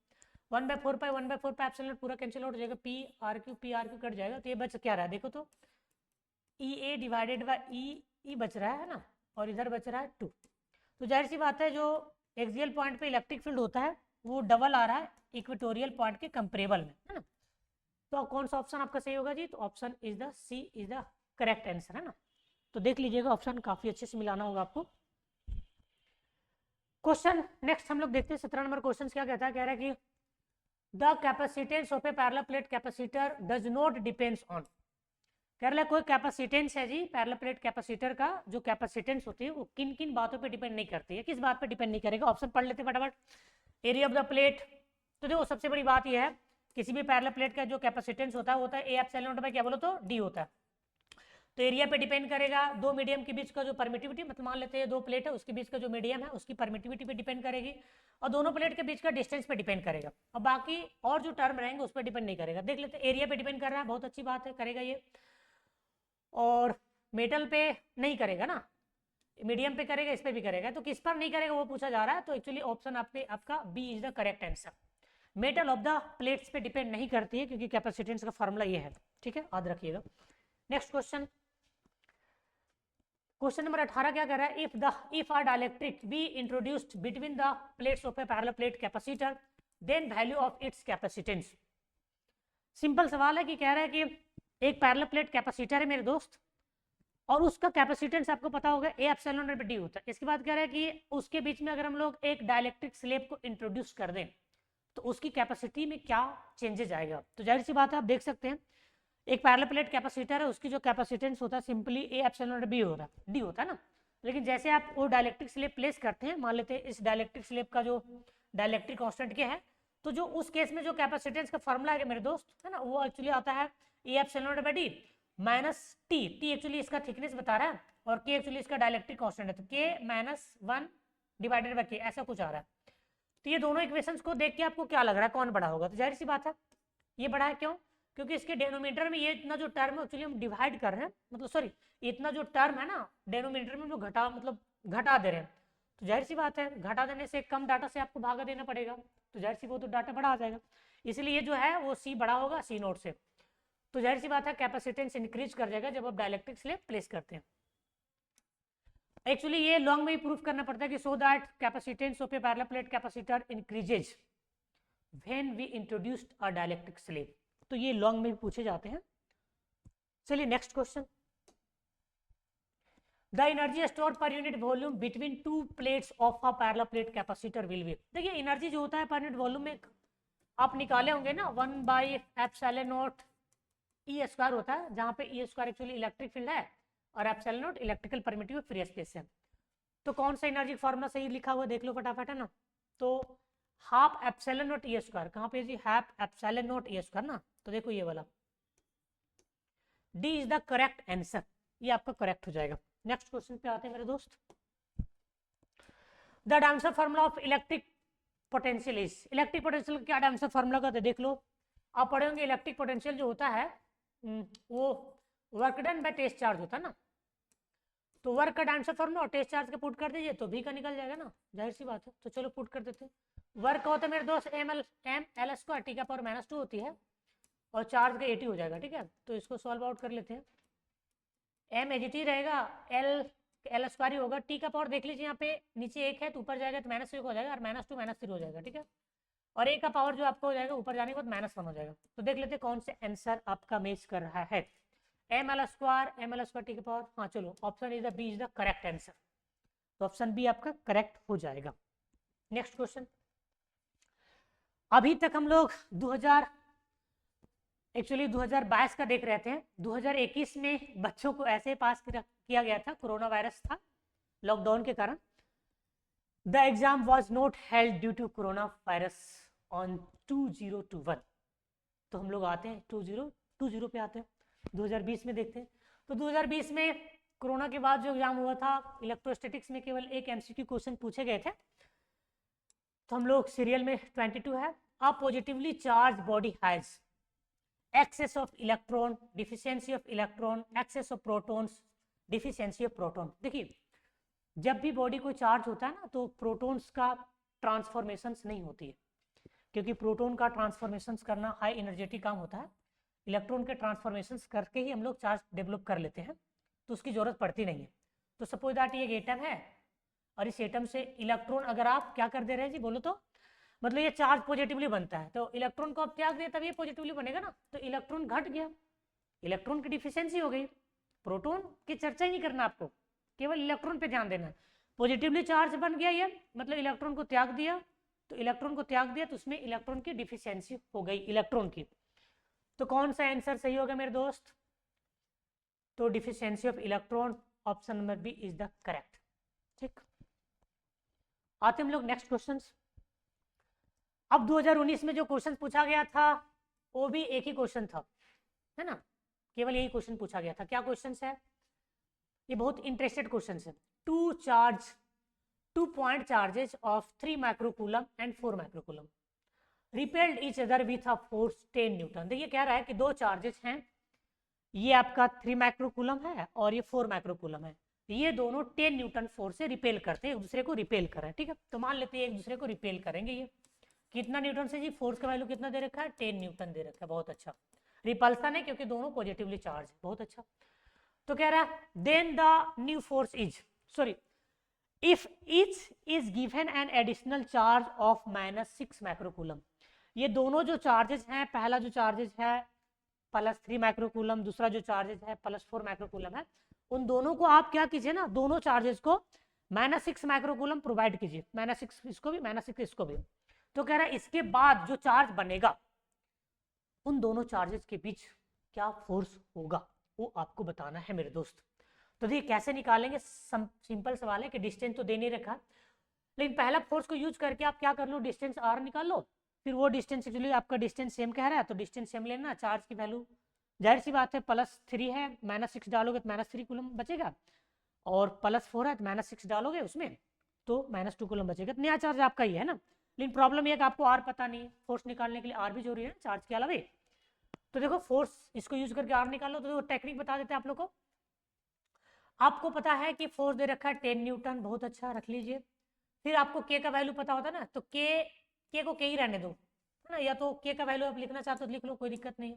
1/4π पूरा कैंसिल आउट हो जाएगा, P/RQ कट जाएगा, तो ये बच क्या रहा है देखो, तो EA डिवाइडेड बाय EE बच रहा है ना, और इधर बच रहा है 2। तो जाहिर सी बात है जो एक्सियल पॉइंट पे इलेक्ट्रिक फील्ड होता है वो डबल आ रहा है इक्वेटोरियल पॉइंट के कंपेरेबल में, है ना। तो कौन सा ऑप्शन आपका सही होगा जी, तो option is the C is the correct answer, है ना। तो देख लीजिएगा ऑप्शन काफी अच्छे से मिलाना होगा आपको। क्वेश्चन नेक्स्ट हम लोग देखते हैं 17 नंबर क्वेश्चन क्या कहता है, कह रहा है कि the capacitance of a parallel plate capacitor does not depends on, कह रहा है कोई कैपेसिटेंस है जी, पैरेलल प्लेट कैपेसिटर का जो कैपेसिटेंस होती है वो किन किन बातों पे डिपेंड नहीं करती है, किस बात पे डिपेंड नहीं करेगा। ऑप्शन पढ़ लेते फटाफट। एरिया ऑफ द प्लेट, तो देखो सबसे बड़ी बात यह है किसी भी पैरेलल प्लेट का जो कैपेसिटेंस होता है वो होता है ए एप्सिलॉन नॉट बाय क्या बोलो तो डी होता है। तो एरिया पे डिपेंड करेगा, दो मीडियम के बीच का जो परमिटिविटी, मतलब मान लेते हैं दो प्लेट है उसके बीच का जो मीडियम है उसकी परमिटिविटी पे डिपेंड करेगी, और दोनों प्लेट के बीच का डिस्टेंस पे डिपेंड करेगा। और बाकी और जो टर्म रहेंगे उस पर डिपेंड नहीं करेगा। देख लेते हैं, एरिया पे डिपेंड कर रहा है, बहुत अच्छी बात है, करेगा ये। और मेटल पे नहीं करेगा ना, मीडियम पे करेगा, इस पे भी करेगा। तो किस पर नहीं करेगा वो पूछा जा रहा है, तो एक्चुअली ऑप्शन आपका B is the correct answer. Metal of the plates पे डिपेंड नहीं करती है क्योंकि कैपेसिटेंस का फॉर्मूला ये है, ठीक है, याद रखिएगा। नेक्स्ट क्वेश्चन, क्वेश्चन नंबर 18 क्या कर रहा है, if a dielectric be introduced between the plates of a parallel plate capacitor then value of its capacitance. Simple सवाल है कि कह रहा है कि एक पैरेलल प्लेट कैपेसिटर है मेरे दोस्त, और उसका कैपेसिटेंस आपको पता होगा ए एप्सिलॉन नॉट डी होता है। इसके बाद कह रहा है कि उसके बीच में अगर हम लोग एक डाइलेक्ट्रिक स्लैब को इंट्रोड्यूस कर दें तो उसकी कैपेसिटी में क्या चेंजेस आएगा। तो जाहिर सी बात है, आप देख सकते हैं एक पैरेलल प्लेट कैपेसिटर है, उसकी जो कैपेसिटेंस होता है simply A epsilon not be होता है, डी होता है ना। लेकिन जैसे आप वो डाइलेक्ट्रिक स्लैब प्लेस करते हैं, मान लेते हैं इस डाइलेक्ट्रिक स्लैब का जो डाइलेक्ट्रिक कांस्टेंट क्या है, तो जो उस केस में जो कैपेसिटेंस का फॉर्मूला है मेरे दोस्त, है ना, वो एक्चुअली आता है ए epsilon not D minus T. T actually इसका थिकनेस बता रहा है और के एक्चुअली इसका डाइलेक्ट्रिक कांस्टेंट है, तो के माइनस 1 डिवाइडेड बाय के, ऐसा कुछ आ रहा है। तो ये दोनों इक्वेशंस को देख के आपको क्या लग रहा है कौन बड़ा होगा, तो जाहिर सी बात है ये बड़ा है। क्यों? क्योंकि इसके डेनोमीटर में ये इतना जो टर्म है एक्चुअली हम डिवाइड कर रहे हैं, मतलब सॉरी इतना जो टर्म है ना डेनोमीटर में जो घटा मतलब घटा दे रहे हैं, तो जाहिर सी बात है घटा देने से कम डाटा से आपको भागा देना पड़ेगा, तो जाहिर सी वो तो डाटा बड़ा आ जाएगा, इसलिए जो है वो सी बड़ा होगा सी नोट से। तो जाहिर सी बात है कैपेसिटेंस इंक्रीज कर जाएगा जब आप डाइलेक्ट्रिक स्लैब प्लेस करते हैं। एक्चुअली ये लॉन्ग में ही प्रूफ करना पड़ता है कि so that capacitance of a parallel plate capacitor increases when we introduced a dielectric slab, तो ये लॉन्ग में भी पूछे जाते हैं। चलिए next question, the energy store per unit volume between two plates of a parallel plate capacitor will be. देखिए energy जो होता है पर यूनिट वॉल्यूम में आप निकाले होंगे ना 1/ε0 ई स्क्वायर होता है, जहां पे E square actually electric field है और epsilon electrical primitive free space है। तो कौन सा एनर्जी फॉर्मूला सही लिखा हुआ देख लो फटाफट, है ना। तो half epsilon naught E square, कहाँ पे जी, half epsilon naught E square ना, तो देखो ये वाला D is the correct answer, ये आपका करेक्ट हो जाएगा। नेक्स्ट क्वेश्चन पे आते हैं मेरे दोस्त, the dimension formula of electric potential is. Electric potential क्या डायमेंशन फार्मूला का, देख लो आप पढ़े होंगे इलेक्ट्रिक पोटेंशियल जो होता है वो work done by test charge होता है ना, तो वर्क का डायमेंशन फार्मूला और टेस्ट चार्ज का पुट कर दीजिए तो भी का निकल जाएगा ना, जाहिर सी बात है। तो चलो पुट कर देते हैं, वर्क होता है मेरे दोस्त एम एल स्क्वायर टी का पावर -2 होती है और चार्ज का 80 हो जाएगा, ठीक है। तो इसको सॉल्व आउट कर लेते हैं, एम एजीटी रहेगा, एल स्क्वायर ही होगा, टी का पावर देख लीजिए यहाँ पे नीचे 1 है तो ऊपर जाएगा तो -1 हो जाएगा और -2 -3 हो जाएगा, ठीक है। और ए का पावर जो आपका हो जाएगा ऊपर जाने के बाद -1 हो जाएगा। तो देख लेते हैं कौन से आंसर आपका मैच कर रहा है, एम एल स्क्वायर टी का पावर, हाँ चलो option is the B is the correct answer, तो ऑप्शन बी आपका करेक्ट हो जाएगा। नेक्स्ट क्वेश्चन, अभी तक हम लोग 2022 का देख रहे थे, 2021 में बच्चों को ऐसे पास किया गया था, कोरोना वायरस था लॉकडाउन के कारण। The exam was not held due to corona virus on 2021। तो हम लोग आते हैं 2020 पे आते हैं, 2020 में देखते हैं। तो 2020 में कोरोना के बाद जो एग्जाम हुआ था इलेक्ट्रोस्टैटिक्स में केवल एक एमसीक्यू क्वेश्चन पूछे गए थे। तो हम लोग सीरियल में 22 है, a positively charge body has excess of electron, deficiency of electron, excess of protons, deficiency of proton. देखिए जब भी बॉडी को चार्ज होता है ना तो प्रोटॉन्स का ट्रांसफॉर्मेशंस नहीं होती है, क्योंकि प्रोटॉन का ट्रांसफॉर्मेशंस करना हाई एनर्जेटिक काम होता है, इलेक्ट्रॉन के ट्रांसफॉर्मेशंस करके ही हम लोग चार्ज डेवलप कर लेते हैं, तो उसकी जरूरत पड़ती नहीं है। तो सपोज दैट ये एक एटम है और इस एटम से इलेक्ट्रॉन अगर आप क्या कर दे रहे हैं जी बोलो तो, मतलब ये चार्ज पॉजिटिवली बनता है, तो इलेक्ट्रॉन को आप त्याग दिए तब ये पॉजिटिवली बनेगा ना, तो इलेक्ट्रॉन घट गया, इलेक्ट्रॉन की डिफिशियंसी हो गई। प्रोटॉन की चर्चा ही नहीं करना आपको, केवल इलेक्ट्रॉन पे ध्यान देना है। पॉजिटिवली चार्ज बन गया ये, मतलब इलेक्ट्रॉन को त्याग दिया, तो इलेक्ट्रॉन को त्याग दिया तो उसमें इलेक्ट्रॉन की डिफिशियंसी हो गई इलेक्ट्रॉन की। तो कौन सा आंसर सही होगा मेरे दोस्त, तो deficiency of electron option number B is the correct. ठीक, आते हम लोग नेक्स्ट क्वेश्चन। अब 2019 में जो क्वेश्चन पूछा गया था वो भी एक ही क्वेश्चन था, है ना, केवल यही क्वेश्चन पूछा गया था। क्या क्वेश्चन है ये? बहुत इंटरेस्टेड क्वेश्चन है। Two point charges of 3 microcoulomb and 4 microcoulomb repelled each other with a force 10 Newton. देखिए कह रहा है कि दो चार्जेस हैं, ये आपका 3 माइक्रोकूलम है और ये 4 माइक्रोकूलम है, ये दोनों 10 न्यूटन फोर्स से रिपेल करते हैं, एक दूसरे को रिपेल कर रहे हैं। ठीक है, तो मान लेते हैं एक दूसरे को रिपेल करेंगे। ये कितना न्यूटन से जी? फोर्स का वैल्यू कितना दे रखा है? 10 न्यूटन दे रखा है। बहुत अच्छा, रिपल्सन है क्योंकि दोनों पॉजिटिवली चार्ज है। बहुत अच्छा। तो कह रहा है then the new force is, sorry, if each is given an additional charge of -6 microcoulomb. ये दोनों जो चार्जेस हैं, पहला जो चार्जेस है +3 माइक्रोकूलम, दूसरा जो चार्जेस है +4 माइक्रोकूलम है, उन दोनों को आप क्या कीजिए ना, दोनों चार्जेस को -6 माइक्रोकूलम प्रोवाइड कीजिए, -6 इसको भी, -6 इसको भी। तो कह रहा है इसके बाद जो चार्ज बनेगा उन दोनों चार्जेस के बीच क्या फोर्स होगा वो आपको बताना है मेरे दोस्त। तो देखिए कैसे निकालेंगे, सिंपल सवाल है कि डिस्टेंस तो दे नहीं रखा, लेकिन पहला फोर्स को यूज करके आप क्या कर लो, डिस्टेंस r निकाल लो, फिर वो डिस्टेंस एक्चुअली आपका डिस्टेंस सेम कह रहा है तो डिस्टेंस सेम लेना, चार्ज की वैल्यू जाहिर सी बात है +3 है, -6 डालोगे तो -3 कूलम बचेगा, और +4 है तो -6 डालोगे उसमें तो -2 कूलम बचेगा। तो नया चार्ज आपका ही है ना, लेकिन प्रॉब्लम ये है कि आपको आर पता नहीं है, फोर्स निकालने के लिए आर भी जरूरी है चार्ज के अलावा। तो देखो फोर्स इसको यूज करके आर निकाल लो। तो देखो टेक्निक बता देते हैं आप लोग को। आपको पता है कि फोर्स दे रखा है 10 न्यूटन, बहुत अच्छा, रख लीजिए। फिर आपको के का वैल्यू पता होता है ना, तो के को के ही रहने दो, है ना, या तो के का वैल्यू आप लिखना चाहते हो तो लिख लो, कोई दिक्कत नहीं।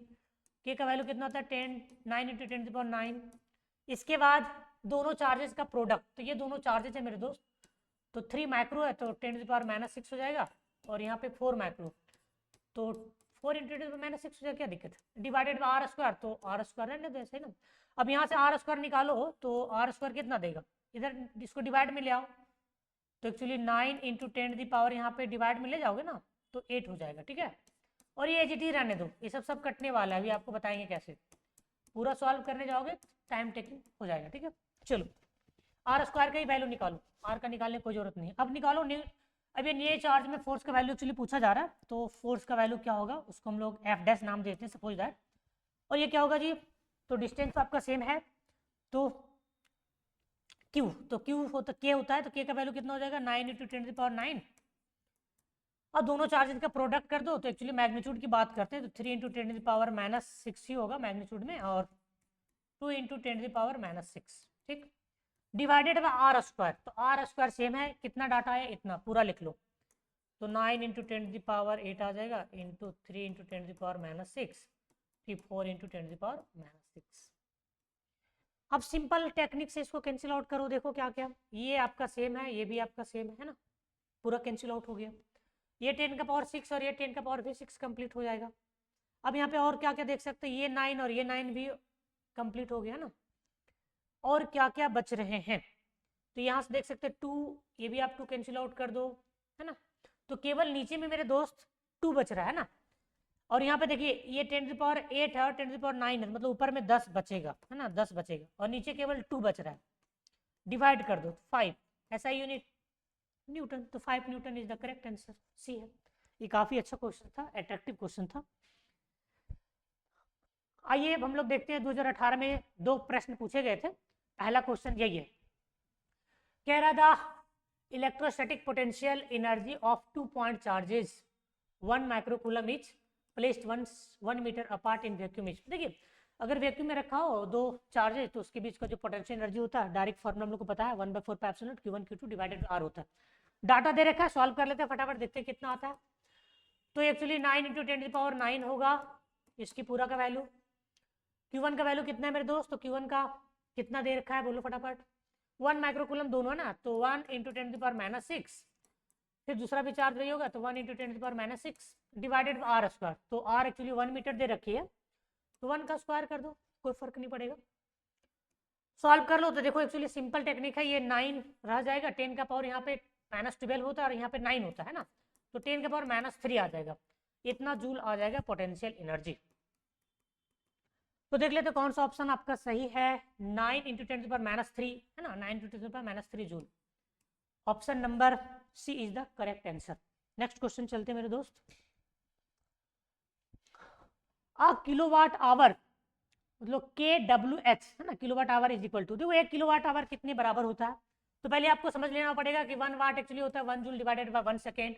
के का वैल्यू कितना होता है 10, 9 × 10⁹। इसके बाद दोनों चार्जेस का प्रोडक्ट, तो ये दोनों चार्जेस है मेरे दोस्त, तो 3 माइक्रो है तो 10⁻⁻6 हो जाएगा, और यहाँ पे 4 माइक्रो तो 4 × 10⁻6 हो जाएगा, क्या दिक्कत है, डिवाइडेड बाय r², तो r² रहने दो ऐसे ना। अब यहाँ से r² निकालो तो r² कितना देगा, इधर इसको डिवाइड में ले आओ, तो एक्चुअली 9 × 10⁻, यहाँ पे डिवाइड में ले जाओगे ना तो 8 हो जाएगा। ठीक है, और ये एच रहने दो, ये सब कटने वाला है, अभी आपको बताएंगे कैसे, पूरा सॉल्व करने जाओगे टाइम टेकिंग हो जाएगा। ठीक है, चलो r² का ही वैल्यू निकालो, r का निकालने की कोई जरूरत नहीं है। अब निकालो अब ये नए चार्ज में फोर्स का वैल्यू एक्चुअली पूछा जा रहा है, तो फोर्स का वैल्यू क्या होगा उसको हम लोग f' नाम देते हैं, सपोज दैट। और ये क्या होगा जी, तो डिस्टेंस तो आपका सेम है, तो Q, तो Q होता K होता है, तो K का वैल्यू कितना हो जाएगा 9 × 10⁹। और दोनों चार्जेस का प्रोडक्ट कर दो, तो एक्चुअली मैग्नीट्यूड की बात करते हैं तो 3 × 10⁻⁻6 ही होगा मैग्नीट्यूड में, और 2 × 10⁻⁻6। ठीक, डिवाइडेड बाय r², तो r² सेम है, कितना डाटा है इतना, पूरा लिख लो, तो 9 × 10⁸ आ जाएगा, इंटू 3 × 10⁻⁻6, फिर 4 × 10⁻⁻6। अब सिंपल टेक्निक से इसको कैंसिल आउट करो, देखो क्या क्या, ये आपका सेम है, ये भी आपका सेम है ना, पूरा कैंसिल आउट हो गया, ये 10⁻6 और ये 10⁻6 कंप्लीट हो जाएगा। अब यहाँ पे और क्या क्या देख सकते हैं, ये 9 और ये 9 भी कंप्लीट हो गया ना, और क्या क्या बच रहे हैं, तो यहाँ से देख सकते हैं 2, ये भी आप 2 कैंसिल आउट कर दो, है ना, तो केवल नीचे में मेरे दोस्त 2 बच रहा है ना, और यहाँ पे देखिए ये 10⁸ है और 10⁻9 है, मतलब ऊपर में 10 बचेगा, है ना, 10 बचेगा, और नीचे केवल 2 बच रहा है, डिवाइड कर दो 5, ऐसा यूनिट न्यूटन, तो 5 newton is the correct answer, C है। ये काफी अच्छा क्वेश्चन था, अट्रैक्टिव क्वेश्चन था। आइए अब हम लोग देखते हैं 2018 में 2 प्रश्न पूछे गए थे। पहला क्वेश्चन यही है, कह रहा था electrostatic potential energy of 2 point charges 1 microcoulomb each placed 1 metre apart in vacuum each. देखिए अगर वैक्यूम में रखा हो 2 चार्जेस तो उसके बीच का जो पोटेंशियल एनर्जी होता है, डायरेक्ट फॉर्मूला हम लोग को पता है, 1/4 Q1 Q2 divided bye R होता है। डाटा दे रखा है, सॉल्व कर लेते हैं फटाफट, देखते हैं कितना आता है। तो एक्चुअली 9 × 10⁻9 होगा इसकी पूरा का वैल्यू। Q1 का वैल्यू कितना है मेरे दोस्त, तो Q1 का कितना दे रखा है बोलो फटाफट, 1 माइक्रोकूलम दोनों है ना, तो 1 × 10⁻6, फिर दूसरा भी चार्ज वही होगा तो 1 × 10⁻6 डिवाइडेड बाय R², तो R एक्चुअली 1 मीटर दे रखी है, तो 1 का स्क्वायर कर दो, कोई फर्क नहीं पड़ेगा, सॉल्व कर लो। तो देखो एक्चुअली सिंपल टेक्निक है, ये 9 रह जाएगा, 10 का पावर यहाँ पे -12 होता है और यहाँ पे 9 होता है ना, तो 10 का पावर -3 आ जाएगा, इतना जूल आ जाएगा पोटेंशियल एनर्जी। तो देख लेते कौन सा ऑप्शन आपका सही है। 9 इंटू 10⁻³ है ना, 9 into 10⁻³ joule. Option number C is the correct answer. Next question चलते हैं मेरे दोस्त। अ किलोवाट आवर मतलब KWH है ना, kilowatt hour is equal to, देखो 1 किलोवाट आवर कितने बराबर होता है। तो पहले आपको समझ लेना पड़ेगा कि 1 वाट एक्चुअली होता है 1 जूल डिवाइडेड बाय 1 सेकेंड।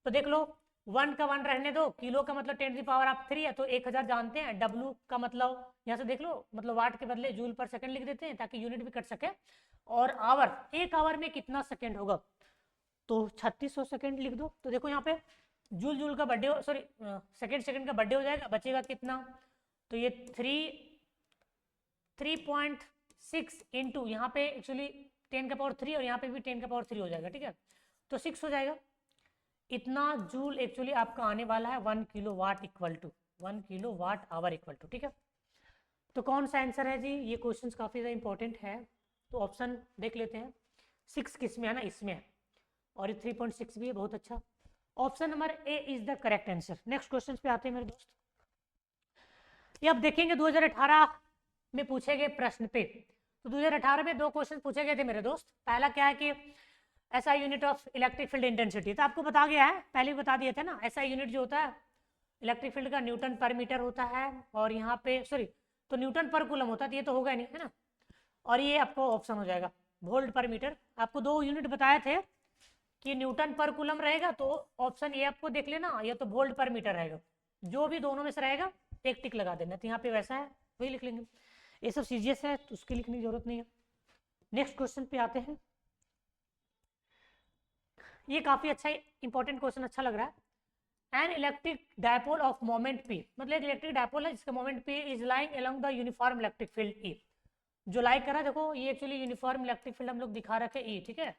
तो देख लो 1 का 1 रहने दो, किलो का मतलब 10⁻³ है, तो 1000 जानते हैं। W का मतलब यहाँ से देख लो, मतलब वाट के बदले जूल पर सेकंड लिख देते हैं ताकि यूनिट भी कट सके। और आवर, 1 आवर में कितना सेकेंड होगा, तो 3600 सेकेंड लिख दो। तो देखो यहाँ पे जूल जूल का बर्थडे, सॉरी सेकेंड का बर्थडे हो जाएगा, बचेगा कितना, तो ये 3.6 इंटू यहाँ पे एक्चुअली 10⁻³ और यहाँ पे भी 10⁻³ हो जाएगा, ठीक है, तो 6 हो जाएगा। इतना जूल एक्चुअली आपका आने वाला है 1 kilowatt equal to 1 kilowatt hour equal to, ठीक है। तो कौन सा आंसर है जी, ये क्वेश्चन काफी ज्यादा इंपॉर्टेंट है। तो ऑप्शन देख लेते हैं, 6 किस में है ना, इसमें है, और ये 3.6 भी है, बहुत अच्छा। Option number A is the correct answer. Next question पे आते हैं मेरे दोस्त। ये अब देखेंगे 2018 में पूछे गए प्रश्न पे। तो 2018 में 2 क्वेश्चन पूछे गए थे मेरे दोस्त। पहला क्या है कि SI unit of electric field intensity, तो आपको बता गया है, पहले भी बता दिए थे ना। एसआई यूनिट जो होता है इलेक्ट्रिक फील्ड का न्यूटन पर मीटर होता है, और यहाँ पे सॉरी तो न्यूटन पर कूलम होता है, तो ये तो होगा नहीं है ना। और ये आपको ऑप्शन हो जाएगा वोल्ट पर मीटर। आपको 2 यूनिट बताए थे कि न्यूटन पर कूलम रहेगा, तो ऑप्शन ये आपको देख लेना, या तो वोल्ट पर मीटर रहेगा, जो भी दोनों में से रहेगा एक टिक लगा देना। तो यहाँ पे वैसा है वही लिख लेंगे। ये सब सीजीएस है तो उसकी लिखने की जरूरत नहीं है। नेक्स्ट क्वेश्चन पे आते हैं। ये काफी अच्छा इंपॉर्टेंट क्वेश्चन, अच्छा लग रहा है। N electric dipole of moment P, मतलब एक इलेक्ट्रिक डायपोल है जिसका moment P is lying along the uniform electric field E। जो लाइक कर रहा है, देखो ये एक्चुअली यूनिफॉर्म इलेक्ट्रिक फील्ड हम लोग दिखा रखे E, ठीक है।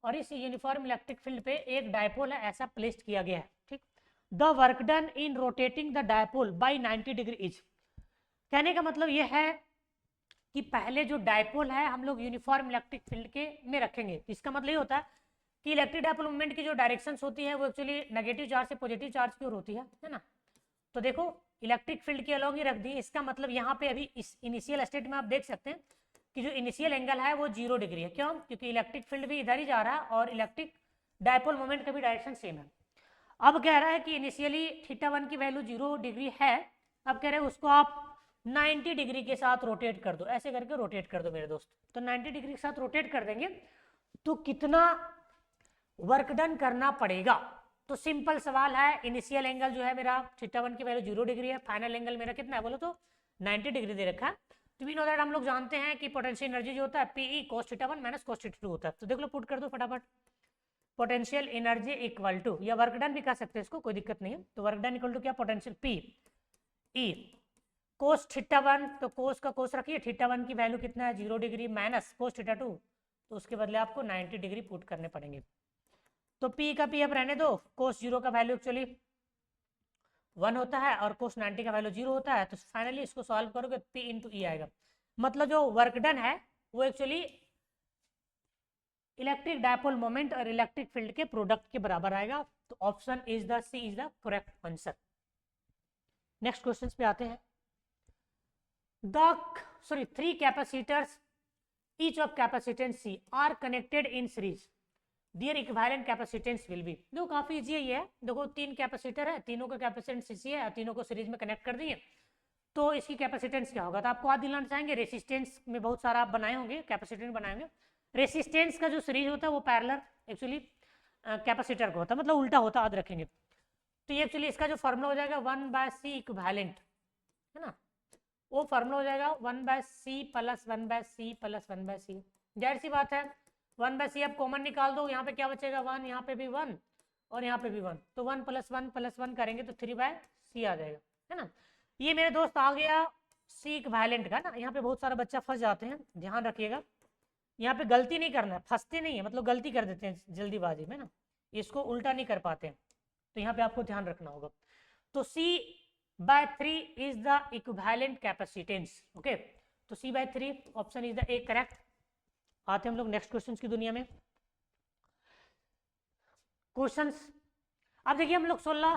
और इस यूनिफॉर्म इलेक्ट्रिक फील्ड पे एक डायपोल है, ऐसा प्लेस्ड किया गया है, ठीक। The work done in rotating the dipole by 90 degree is, कहने का मतलब ये है कि पहले जो डायपोल है हम लोग यूनिफॉर्म इलेक्ट्रिक फील्ड के में रखेंगे। इसका मतलब ये होता है कि इलेक्ट्रिक डायपोल मूवमेंट की जो डायरेक्शंस होती है वो एक्चुअली नेगेटिव चार्ज से पॉजिटिव चार्ज की ओर होती है ना। तो देखो इलेक्ट्रिक फील्ड के अलॉन्ग ही रख दी। इसका मतलब यहाँ पे अभी इस इनिशियल स्टेट में आप देख सकते हैं कि जो इनिशियल एंगल है वो 0 डिग्री है। क्यों? क्योंकि इलेक्ट्रिक फील्ड भी इधर ही जा रहा है और इलेक्ट्रिक डायपोल मोमेंट का भी डायरेक्शन सेम है। अब कह रहा है कि इनिशियली θ1 की वैल्यू 0 डिग्री है, अब कह रहे हैं उसको आप 90 डिग्री के साथ रोटेट कर दो, ऐसे करके रोटेट कर दो मेरे दोस्त। तो 90 डिग्री के साथ रोटेट कर देंगे तो कितना वर्क डन करना पड़ेगा। तो सिंपल सवाल है, इनिशियल एंगल जो है मेरा θ1 की वैल्यू 0 डिग्री है, फाइनल एंगल मेरा कितना है बोलो तो 90 डिग्री दे रखा है। तो वी नो दैट, हम लोग जानते हैं कि पोटेंशियल एनर्जी जो होता है PE cos θ1 माइनस cos θ2 होता है। तो देख लो पुट कर दो फटाफट, पोटेंशियल एनर्जी इक्वल टू, या वर्क डन भी कह सकते हैं इसको, कोई दिक्कत नहीं है। तो वर्क डन इक्वल टू क्या, पोटेंशियल P E cos θ1, तो cos का cos रखिए, θ1 की वैल्यू कितना है 0 डिग्री माइनस cos θ2, तो उसके बदले आपको 90 डिग्री पुट करने पड़ेंगे। तो P का P अब रहने दो, cos 0 का वैल्यू एक्चुअली 1 होता है और cos 90 का वैल्यू 0 होता है। तो फाइनली इसको सॉल्व करोगे P इंटू E आएगा। मतलब जो वर्क डन है वो एक्चुअली इलेक्ट्रिक डायपोल मोमेंट और इलेक्ट्रिक फील्ड के प्रोडक्ट के बराबर आएगा। तो option is the C is the correct answer. Next question पे आते हैं। Three capacitors each of capacitance C are connected in series, their equivalent capacitance will be। देखो काफी इजी है ये। देखो 3 कैपेसिटर है, तीनों का कैपेसिटेंस CC है, तीनों को सीरीज में कनेक्ट कर दिए, तो इसकी कैपेसिटेंस क्या होगा। तो आपको आज दिलाना चाहेंगे, रेसिस्टेंस में बहुत सारा आप बनाए होंगे, कैपेसिटेंस बनाए होंगे। रेसिस्टेंस का जो सीरीज होता है वो पैरेलल एक्चुअली कैपेसिटर को होता है, मतलब उल्टा होता, याद रखेंगे। तो ये एक्चुअली इसका जो फॉर्मूला हो जाएगा 1/C इक्विवेलेंट है ना, वो फॉर्मूला हो जाएगा 1/C plus 1/C plus 1/C। जाहिर सी बात है 1/C आप कॉमन निकाल दो, यहाँ पे क्या बचेगा 1, यहाँ पे भी 1 और यहाँ पे भी 1, तो 1 + 1 करेंगे तो 3/C आ जाएगा, है ना। ये मेरे दोस्त आ गया C इक्विवेलेंट का ना। यहाँ पे बहुत सारा बच्चा फंस जाते हैं, ध्यान रखिएगा, यहाँ पे गलती नहीं करना है, फंसते नहीं है, मतलब गलती कर देते हैं जल्दीबाजी में ना, इसको उल्टा नहीं कर पाते हैं, तो यहाँ पे आपको ध्यान रखना होगा। तो C/3 is the equivalent capacitance, okay. तो C/3 option is the A correct. आते हम लोग नेक्स्ट क्वेश्चंस की दुनिया में। क्वेश्चंस अब देखिए, हम लोग 16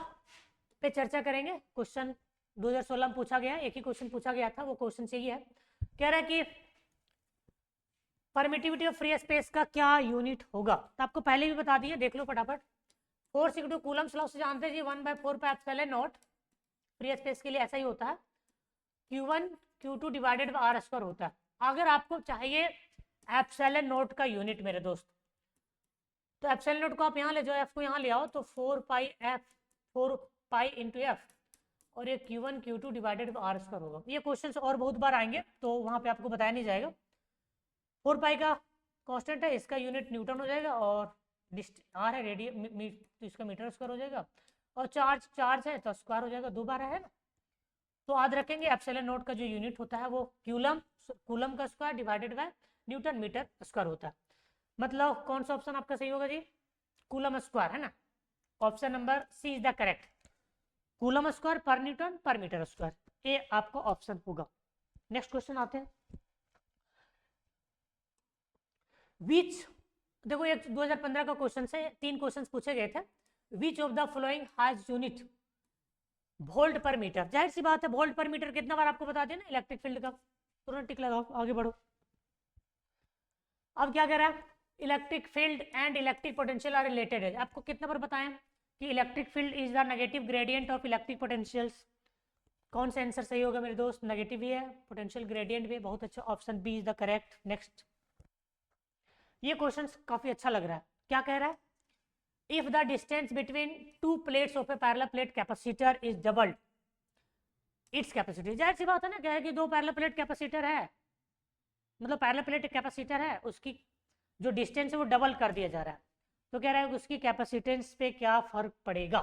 पे चर्चा करेंगे, क्वेश्चन 2016 में पूछा गया, एक ही क्वेश्चन पूछा गया था, वो क्वेश्चन यही है, कह रहा है कि परमिटिविटी ऑफ फ्री स्पेस का क्या यूनिट होगा। तो आपको पहले भी बता दिया, देख लो फटाफट। Force equal to Coulomb's law से जानते हैं जी, 1/4 pi epsilon naught, free space के लिए ऐसा ही होता है, Q1 Q2 divided bye R square होता है। अगर आपको चाहिए एप्सिलॉन नॉट का यूनिट मेरे दोस्त, तो एप्सिलॉन नॉट को आप यहाँ ले जाओ, एफ को यहाँ ले आओ, तो 4 पाई इंटू एफ, और ये Q1 Q2 divided bye R square होगा। ये क्वेश्चंस और बहुत बार आएंगे, तो वहाँ पे आपको बताया नहीं जाएगा। 4 पाई का कांस्टेंट है, इसका यूनिट न्यूटन हो जाएगा, और आर है रेडियन, तो इसका मीटर स्क्वायर हो जाएगा, और चार्ज है तो स्क्वायर हो जाएगा, 2 बार है ना। तो याद रखेंगे एप्सिलॉन नॉट का जो यूनिट होता है वो कूलम का square divided by newton metre square होता है। मतलब कौन सा ऑप्शन आपका सही होगा जी, कूलम स्क्वायर है ना, option number C is the correct, coulomb square per newton per metre square, ये आपका ऑप्शन होगा। नेक्स्ट क्वेश्चन आते हैं, विच, देखो एक 2015 का क्वेश्चन से 3 क्वेश्चन पूछे गए थे, which of the following has unit volt per metre. जाहिर सी बात है, वोल्ट पर मीटर कितना बार आपको बता दें ना इलेक्ट्रिक फील्ड का, तुरंत टिक लगाओ, आगे बढ़ो। अब क्या कह रहा है, electric field and electric potential are related है। आपको कितना बार बताएं कि electric field is the negative gradient of electric potentials. कौन सा आंसर सही होगा मेरे दोस्त, नेगेटिव भी है, पोटेंशियल ग्रेडियंट भी है, बहुत अच्छा, option B is the correct. Next, ये क्वेश्चन काफी अच्छा लग रहा है, क्या कह रहा है, if the distance between two plates of a parallel plate capacitor is doubled its capacity। जाहिर सी बात है ना, क्या है कि 2 पैरेलल प्लेट कैपेसिटर है, मतलब पैरेलल प्लेट कैपेसिटर है, उसकी जो डिस्टेंस है वो डबल कर दिया जा रहा है, तो कह रहा है कि उसकी कैपेसिटेंस पे क्या फर्क पड़ेगा।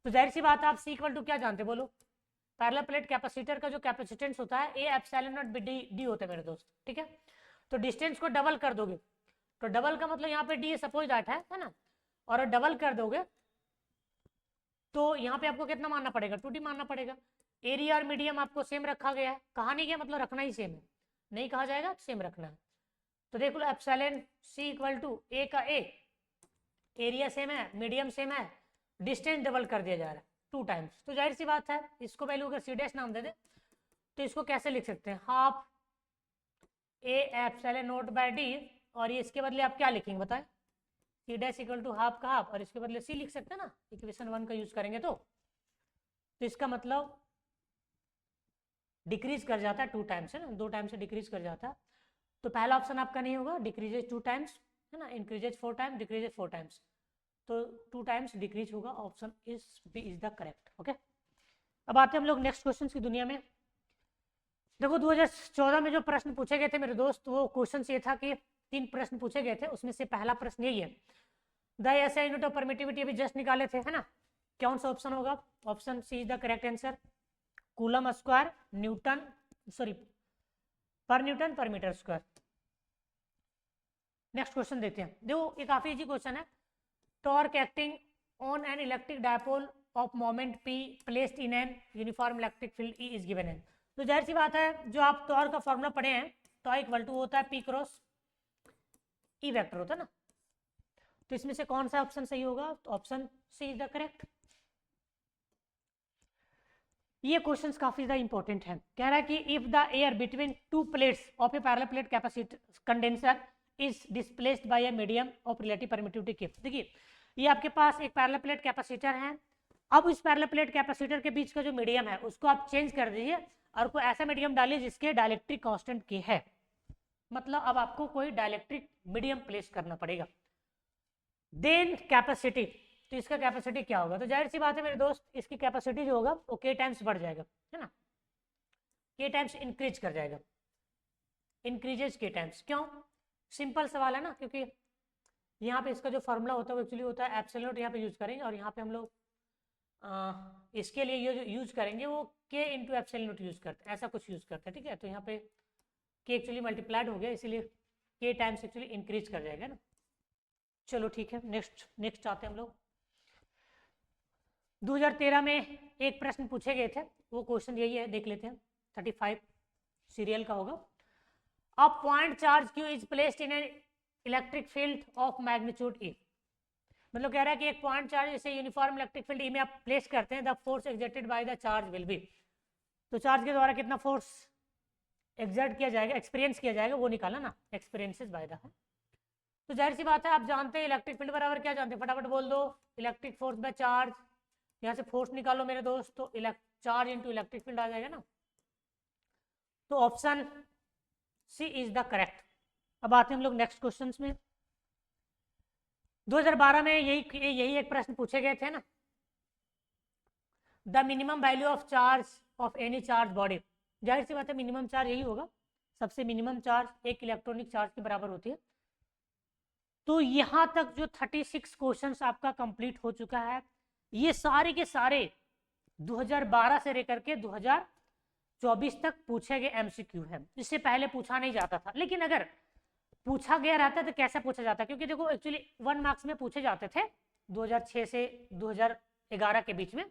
तो जाहिर सी बात है, आप सी इक्वल टू क्या जानते बोलो, पैरेलल प्लेट कैपेसिटर का जो कैपेसिटेंस होता है ए एप्सिलॉन नॉट बी डी होता है मेरे दोस्त, ठीक है। तो डिस्टेंस को डबल कर दोगे, तो डबल का मतलब यहाँ पे डी सपोज दैट है ना, और डबल कर दोगे तो यहाँ पे आपको कितना मानना पड़ेगा, 2D मानना पड़ेगा। एरिया और मीडियम आपको सेम रखा गया है, कहा नहीं गया, मतलब रखना ही सेम है, नहीं कहा जाएगा सेम रखना है। तो देख लो एप्सिलॉन सी इक्वल टू ए का ए, एरिया सेम है, मीडियम सेम है, डिस्टेंस डबल कर दिया जा रहा है 2 टाइम्स। तो जाहिर सी बात है, इसको वैल्यू अगर सी डैश नाम दे दे तो इसको कैसे लिख सकते हैं, half A epsilon naught by D, और ये इसके बदले आप क्या लिखेंगे बताएं, C dash equal to half का हाफ, और इसके बदले सी लिख सकते हैं ना, इक्वेशन 1 का यूज करेंगे तो इसका मतलब डिक्रीज कर जाता है 2 टाइम्स है ना, 2 टाइम्स से डिक्रीज कर जाता है। तो पहला ऑप्शन आपका नहीं होगा, डिक्रीजेज 2 टाइम्स है ना, इंक्रीजेज 4 टाइम्स, डिक्रीजेज 4 टाइम्स, तो 2 टाइम्स डिक्रीज होगा, option is B is the correct. Okay, अब आते हैं हम लोग नेक्स्ट क्वेश्चन की दुनिया में। देखो 2014 में जो प्रश्न पूछे गए थे मेरे दोस्त, वो क्वेश्चन ये था कि 3 प्रश्न पूछे गए थे, उसमें से पहला प्रश्न यही है, the SI unit of permittivity अभी जस्ट निकाले थे है ना, कौन सा ऑप्शन होगा, option C is the correct answer, coulomb square newton sorry per newton per metre square. Next question देखते हैं, देखो ये काफी इजी क्वेश्चन है, torque acting on an electric dipole of moment P placed in an uniform electric field E is given है। तो जाहिर सी बात है, जो आप टॉर्क का फॉर्मूला पढ़े हैं, टॉर्क इक्वल टू होता है पी क्रॉस ई वेक्टर होता है ना, तो इसमें से कौन सा ऑप्शन सही होगा, तो option C is the correct. ये क्वेश्चंस काफी ज्यादा इंपॉर्टेंट है, कह रहा है कि if the air between 2 plates of a parallel plate capacitor condenser is displaced by a medium of relative permittivity K. देखिए ये आपके पास एक पैरेलल प्लेट कैपेसिटर है, अब इस पैरेलल प्लेट कैपेसिटर के बीच का जो मीडियम है उसको आप चेंज कर दीजिए और कोई ऐसा मीडियम डालिए जिसके डाइलेक्ट्रिक कांस्टेंट के है, मतलब अब आपको कोई डाइलेक्ट्रिक मीडियम प्लेस करना पड़ेगा। देन कैपेसिटी, तो इसका कैपेसिटी क्या होगा, तो जाहिर सी बात है मेरे दोस्त, इसकी कैपेसिटी जो होगा वो k टाइम्स बढ़ जाएगा है ना, k टाइम्स इंक्रीज कर जाएगा, इंक्रीजेज k टाइम्स। क्यों, सिंपल सवाल है ना, क्योंकि यहाँ पे इसका जो फॉर्मूला होता है वो एक्चुअली होता है एप्सिलॉन नॉट, यहाँ पे यूज करेंगे, और यहाँ पे हम लोग इसके लिए ये यूज करेंगे वो k into epsilon not use करते हैं, ऐसा कुछ यूज करते हैं, ठीक है। तो यहाँ पे k एक्चुअली मल्टीप्लाइड हो गया, इसीलिए k टाइम्स एक्चुअली इंक्रीज कर जाएगा ना। चलो ठीक है, नेक्स्ट आते हैं हम लोग। 2013 में एक प्रश्न पूछे गए थे, वो क्वेश्चन यही है, देख लेते हैं, 35 सीरियल का होगा। A point charge Q is placed in an electric field of magnitude E, मतलब कह रहा है कि एक पॉइंट चार्ज जैसे यूनिफॉर्म इलेक्ट्रिक फील्ड E में आप प्लेस करते हैं, the force exerted by the charge will be, तो चार्ज के द्वारा कितना फोर्स एक्सर्ट किया जाएगा, एक्सपीरियंस किया जाएगा, वो निकाला ना, एक्सपीरियंसेस बाय द। तो जाहिर सी बात है, आप जानते हैं इलेक्ट्रिक फील्ड बराबर क्या जानते हैं, फटाफट बोल दो, इलेक्ट्रिक फोर्स बाय चार्ज। यहाँ से फोर्स निकालो मेरे दोस्त, तो चार्ज इंटू इलेक्ट्रिक फील्ड आ जाएगा ना। तो option C is the correct. अब आते हैं हम लोग नेक्स्ट क्वेश्चन में। 2012 में यही एक प्रश्न पूछे गए थे ना, the minimum value of charge of any charge body. जाहिर सी बात है मिनिमम चार्ज यही होगा, सबसे मिनिमम चार्ज एक इलेक्ट्रॉनिक चार्ज के बराबर होती है। तो यहाँ तक जो 36 क्वेश्चंस आपका कंप्लीट हो चुका है, ये सारे के सारे 2012 से लेकर के 2024 तक पूछे गए एमसीक्यू है। इससे पहले पूछा नहीं जाता था, लेकिन अगर पूछा गया रहता तो कैसे पूछा जाता, क्योंकि देखो एक्चुअली 1 मार्क्स में पूछे जाते थे 2006 से 2011 के बीच में।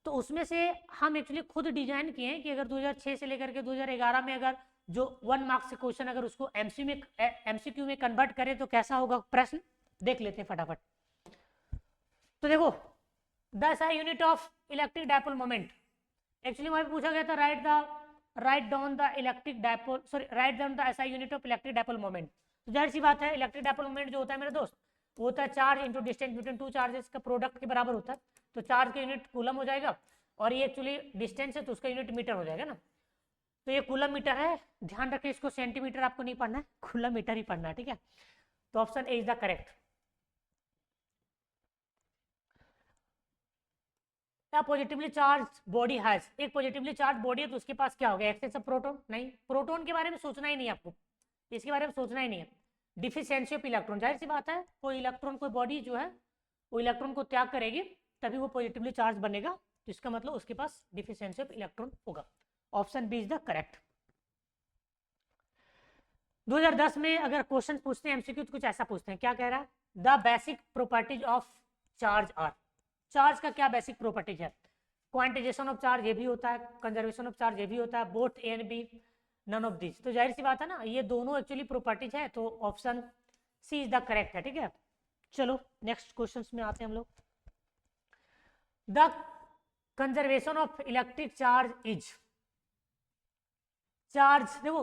तो उसमें से हम एक्चुअली खुद डिजाइन किए हैं कि अगर 2006 से लेकर के 2011 में अगर जो 1 मार्क्स से क्वेश्चन अगर उसको एमसीक्यू में कन्वर्ट करें तो कैसा होगा प्रश्न, देख लेते हैं फटाफट। तो देखो, the SI unit of electric dipole moment, actually वहां पे पूछा गया था write down the electric dipole, sorry write down the SI unit of electric dipole moment. तो जाहिर सी बात है इलेक्ट्रिक डायपोल मोमेंट जो होता है मेरे दोस्त, वो होता है charge into distance between two charges का प्रोडक्ट के बराबर होता है। तो चार्ज का यूनिट कूलम हो जाएगा, और ये एक्चुअली डिस्टेंस है तो उसका यूनिट मीटर हो जाएगा ना। तो ये कूलम मीटर है, ध्यान रखें इसको सेंटीमीटर आपको नहीं पढ़ना है, कूलम मीटर ही पढ़ना है, ठीक है। तो option A is the correct. Positively charge body has, एक पॉजिटिवली चार्ज बॉडी है तो उसके पास क्या होगा, एक्सेस ऑफ प्रोटॉन, नहीं, प्रोटॉन के बारे में सोचना ही नहीं है आपको, इसके बारे में सोचना ही नहीं है। डिफिशियंसी ऑफ इलेक्ट्रॉन, जाहिर सी बात है कोई इलेक्ट्रॉन, कोई बॉडी जो है वो इलेक्ट्रॉन को त्याग करेगी तभी वो पॉजिटिवली चार्ज बनेगा, तो इसका मतलब उसके पास डिफिशियंसी ऑफ इलेक्ट्रॉन होगा। Option B is the correct. 2010 में अगर क्वेश्चन पूछते हैं एमसीक्यू तो कुछ ऐसा पूछते हैं, क्या कह रहा है, the basic properties of charge are. Charge का क्या बेसिक प्रॉपर्टीज है, क्वांटाइजेशन ऑफ चार्ज ये भी होता है, कंजर्वेशन ऑफ चार्ज ये भी होता है, both A and B, none of this. तो जाहिर सी बात है ना, ये दोनों एक्चुअली प्रॉपर्टीज है, तो option C is the correct है, ठीक है। चलो नेक्स्ट क्वेश्चन में आते हैं हम लोग। The conservation of electric charge is, charge देखो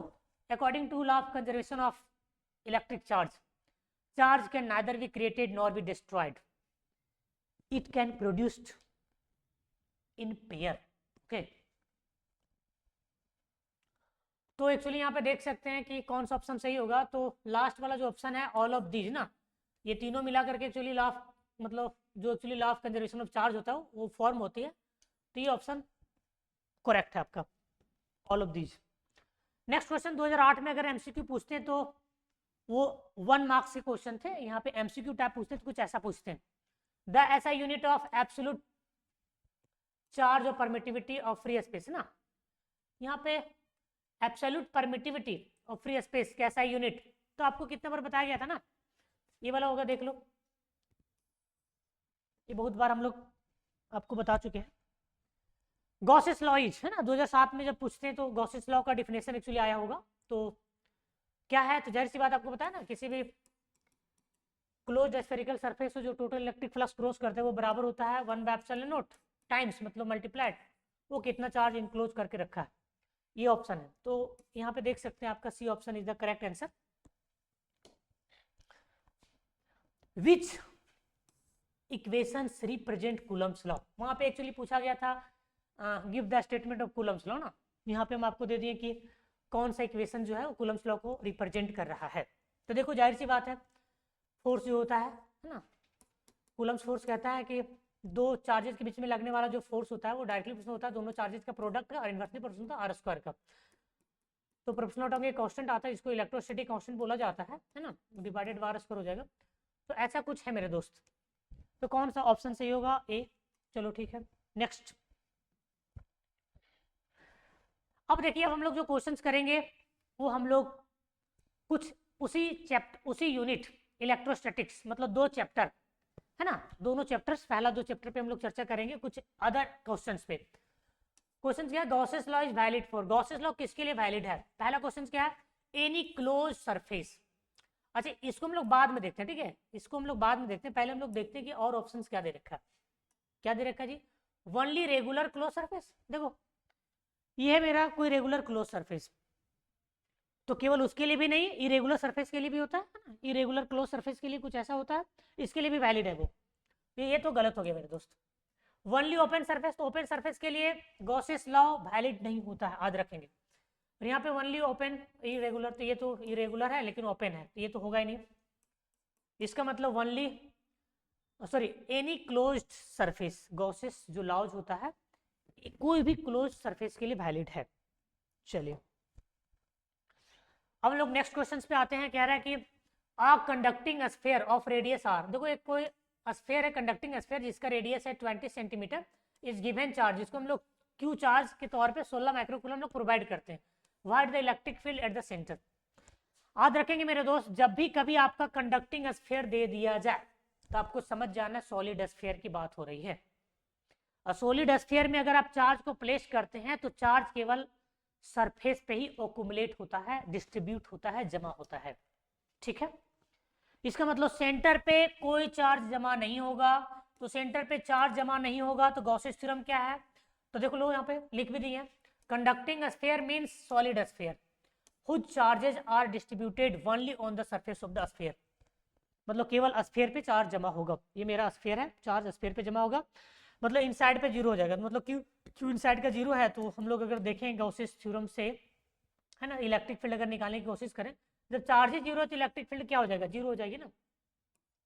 according to law of conservation of electric charge can neither be created nor be destroyed, it can produced in pair, okay. तो एक्चुअली यहाँ पे देख सकते हैं कि कौन सा ऑप्शन सही होगा, तो लास्ट वाला जो ऑप्शन है ऑल ऑफ दीज ना, ये तीनों मिला करके एक्चुअली लॉ ऑफ, मतलब जो actually law of conservation of charge होता है वो फॉर्म होती है, तो ये ऑप्शन करेक्ट है आपका, all of these. Next question 2008 में अगर एमसीक्यू पूछते हैं तो वो 1 मार्क्स के क्वेश्चन थे, यहाँ पे एमसीक्यू टाइप पूछते हैं तो कुछ ऐसा पूछते हैं, the SI unit of absolute charge और परमिटिविटी ऑफ फ्री स्पेस ना, यहाँ पे absolute permittivity of free space का SI यूनिट तो आपको कितने बार बताया गया था ना, ये वाला होगा, देख लो, ये बहुत बार हम लोग आपको बता चुके हैं। गॉसेस लॉ इज है ना, 2007 में जब पूछते हैं तो गॉसेस लॉ का डिफिनेशन एक्चुअली आया होगा, तो क्या है, तो जाहिर सी बात आपको पता है ना, किसी भी क्लोज्ड स्फेरिकल सरफेस जो टोटल इलेक्ट्रिक फ्लक्स क्रॉस करते हैं वो बराबर होता है 1/ε0 टाइम्स, मतलब मल्टीप्लाइड वो कितना चार्ज इनक्लोज करके रखा है, ये ऑप्शन है। तो यहाँ पे देख सकते हैं आपका C option is the correct answer. Which equations represent Coulomb's law, वहां पे एक्चुअली पूछा गया था give the statement of Coulomb's law ना, यहाँ पे हम आपको दे दिए कि कौन सा इक्वेशन जो है वो कूलम्स लॉ को रिप्रेजेंट कर रहा है। तो देखो जाहिर सी बात है, फोर्स जो होता है ना, कूलम्स फोर्स कहता है कि दो चार्जेस के बीच में लगने वाला जो फोर्स होता है वो डायरेक्टली प्रोपोर्शनल होता है दोनों चार्जेस का प्रोडक्ट का, और इनवर्सली प्रोपोर्शनल होता है r² का। तो प्रोपोर्शनल टर्म ये कांस्टेंट आता है, इसको इलेक्ट्रोस्टैटिक कांस्टेंट बोला जाता है ना, डिवाइडेड बाय r² हो जाएगा। तो ऐसा कुछ है मेरे दोस्त, तो कौन सा ऑप्शन सही होगा, ए। चलो ठीक है, नेक्स्ट। अब देखिए, अब हम लोग जो क्वेश्चंस करेंगे वो हम लोग कुछ उसी यूनिट इलेक्ट्रोस्टैटिक्स, मतलब 2 चैप्टर है ना, दोनों चैप्टर्स, पहला 2 चैप्टर पे हम लोग चर्चा करेंगे, कुछ अदर क्वेश्चंस पे। क्वेश्चन क्या है, Gauss's law is valid for, Gauss's law किसके लिए वैलिड है, पहला क्वेश्चन क्या है, एनी क्लोज सरफेस। अच्छा इसको हम लोग बाद में देखते हैं, ठीक है, इसको हम लोग बाद में देखते हैं, पहले हम लोग देखते हैं कि और ऑप्शंस क्या दे रखा है, क्या दे रखा है जी, ओनली रेगुलर क्लोज सरफेस। देखो ये है मेरा कोई रेगुलर क्लोज सरफेस, तो केवल उसके लिए भी नहीं, इरेगुलर सरफेस के लिए भी होता है ना, इरेगुलर क्लोज सरफेस के लिए कुछ ऐसा होता है, इसके लिए भी वैलिड है वो। ये तो गलत हो गया मेरे दोस्त। ओनली ओपन सरफेस, तो ओपन सरफेस के लिए गॉसेस लॉ वैलिड नहीं होता है, याद रखेंगे। और यहाँ पे ओनली ओपन इरेगुलर, तो ये तो इरेगुलर है लेकिन ओपन है, तो ये तो होगा ही नहीं। इसका मतलब only sorry any closed surface, Gauss's जो लॉज होता है कोई भी क्लोज सरफेस के लिए वैलिड है। चलिए अब लोग नेक्स्ट क्वेश्चन पे आते हैं। कह रहा है कि a conducting sphere of radius R, देखो एक कोई स्फीयर है, कंडक्टिंग स्फीयर जिसका रेडियस है 20 सेंटीमीटर, इस गिवन चार्ज, जिसको हम लोग क्यू चार्ज के तौर पे 16 माइक्रोकूलम लोग प्रोवाइड करते हैं, what the electric field at the centre. याद रखेंगे मेरे दोस्त, जब भी कभी आपका कंडक्टिंग स्फीयर दे दिया जाए तो आपको समझ जाना सॉलिड स्फीयर की बात हो रही है। और सॉलिड स्फीयर में अगर आप चार्ज को प्लेस करते हैं तो चार्ज केवल सरफेस पे ही ओकुमुलेट होता है, डिस्ट्रीब्यूट होता है, जमा होता है, ठीक है। इसका मतलब सेंटर पे कोई चार्ज जमा नहीं होगा, तो सेंटर पे चार्ज जमा नहीं होगा तो गॉसेस थ्योरम क्या है, तो देखो लो यहाँ पे लिख भी दिए, conducting sphere means solid sphere whose charges are distributed only on the surface of the sphere, मतलब केवल स्फीयर पे चार्ज जमा होगा। ये मेरा स्फीयर है, चार्ज स्फीयर पे जमा होगा, मतलब इनसाइड पे जीरो हो जाएगा, मतलब क्यों इनसाइड का जीरो है, तो हम लोग अगर देखें गॉसेस थ्योरम से, है ना, इलेक्ट्रिक फील्ड अगर निकालने की कोशिश करें, जब चार्ज ही जीरो है तो इलेक्ट्रिक फील्ड क्या हो जाएगा, जीरो हो जाएगी ना,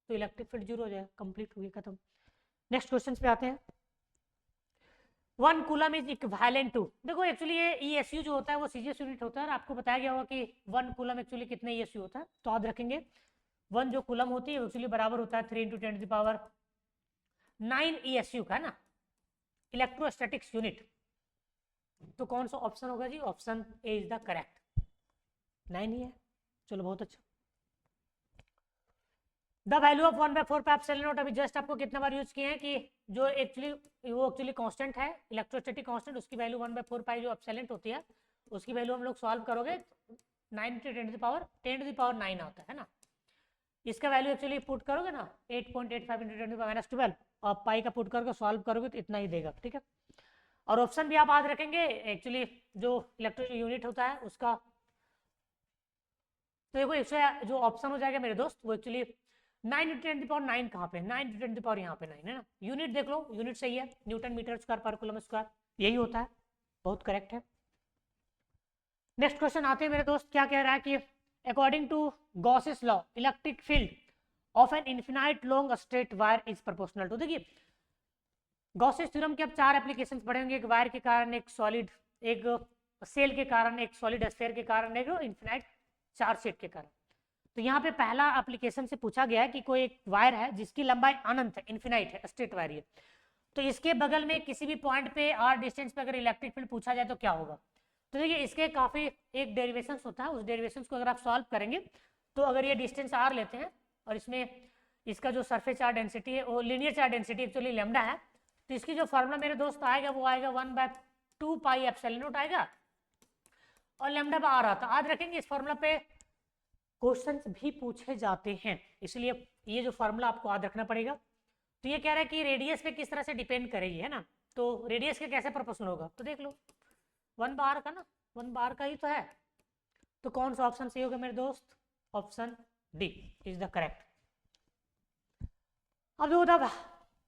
तो इलेक्ट्रिक फील्ड जीरो हो जाएगा, कंप्लीट हो गया, खत्म। नेक्स्ट क्वेश्चन पे आते हैं। 1 कूलम इज इक्विवेलेंट टू, देखो एक्चुअली ये ESU जो होता है वो सीजीएस यूनिट होता है, और आपको बताया गया होगा कि 1 कूलम एक्चुअली कितने ESU होता है, तो याद रखेंगे 1 जो कूलम होती है एक्चुअली बराबर होता है 3 × 10⁹ ESU का, है ना, इलेक्ट्रोस्टैटिक्स यूनिट। तो कौन सा ऑप्शन होगा जी, option A is the correct, 9 ही है। चलो बहुत अच्छा। The value of 1/4 pi epsilon naught, अभी जस्ट आपको कितना बार यूज किए हैं कि जो एक्चुअली कांस्टेंट है, इलेक्ट्रोस्टैटिक कांस्टेंट, उसकी वैल्यू 1/4 पाई जो एप्सिलॉन होती है उसकी वैल्यू हम लोग सॉल्व करोगे 9 × 10⁹ आता है ना, इसका वैल्यू एक्चुअली पुट करोगे ना 8.85 × 10⁻12, और पाई का पुट करके सॉल्व करोगे तो इतना ही देगा, ठीक है। और ऑप्शन भी आप याद रखेंगे, एक्चुअली जो इलेक्ट्रिक यूनिट होता है उसका, तो देखो इससे जो ऑप्शन हो जाएगा मेरे दोस्त वो एक्चुअली 9 × 10⁹ कहाँ पे, 9 × 10⁻, यहाँ पे 9 है ना, यूनिट देख लो, यूनिट सही है, न्यूटन मीटर स्क्वायर पर कूलम स्क्वायर, यही होता है, बहुत करेक्ट है। नेक्स्ट क्वेश्चन आते हैं मेरे दोस्त, क्या कह रहा है कि according to Gauss's law electric field of an infinite long straight wire is proportional to, देखिए गॉसेस थ्योरम के अब 4 एप्लीकेशन पढ़े होंगे, एक वायर के कारण, एक सॉलिड, एक सेल के कारण, एक सॉलिड स्फीयर के कारण, एक इन्फिनाइट चार्ज शीट के कारण। तो यहाँ पे पहला एप्लीकेशन से पूछा गया है कि कोई एक वायर है जिसकी लंबाई अनंत है, इन्फिनाइट है, स्ट्रेट वायर है, तो इसके बगल में किसी भी पॉइंट पे r डिस्टेंस पे अगर इलेक्ट्रिक फील्ड पूछा जाए तो क्या होगा। तो देखिए इसके काफी एक डेरिवेशन होता है, उस डेरिवेशन को अगर आप सॉल्व करेंगे तो अगर ये डिस्टेंस r लेते हैं और इसमें इसका जो सरफेस चार्ज डेंसिटी है वो linear charge density actually lambda है, तो इसकी जो फॉर्मूला मेरे दोस्त आएगा वो आएगा 1/2 पाई एप्सिलॉन नॉट आएगा, और लैम्डा r आता, याद रखेंगे इस फॉर्मूला पे क्वेश्चंस भी पूछे जाते हैं, इसलिए ये जो फॉर्मूला आपको याद रखना पड़ेगा। तो ये कह रहा है कि रेडियस पे किस तरह से डिपेंड करेगी, है ना, तो रेडियस के कैसे प्रोपोर्शनल होगा, तो देख लो 1 बार का ना, 1 बार का ही तो है, तो कौन सा ऑप्शन सही होगा मेरे दोस्त, option D is the correct. अब देखो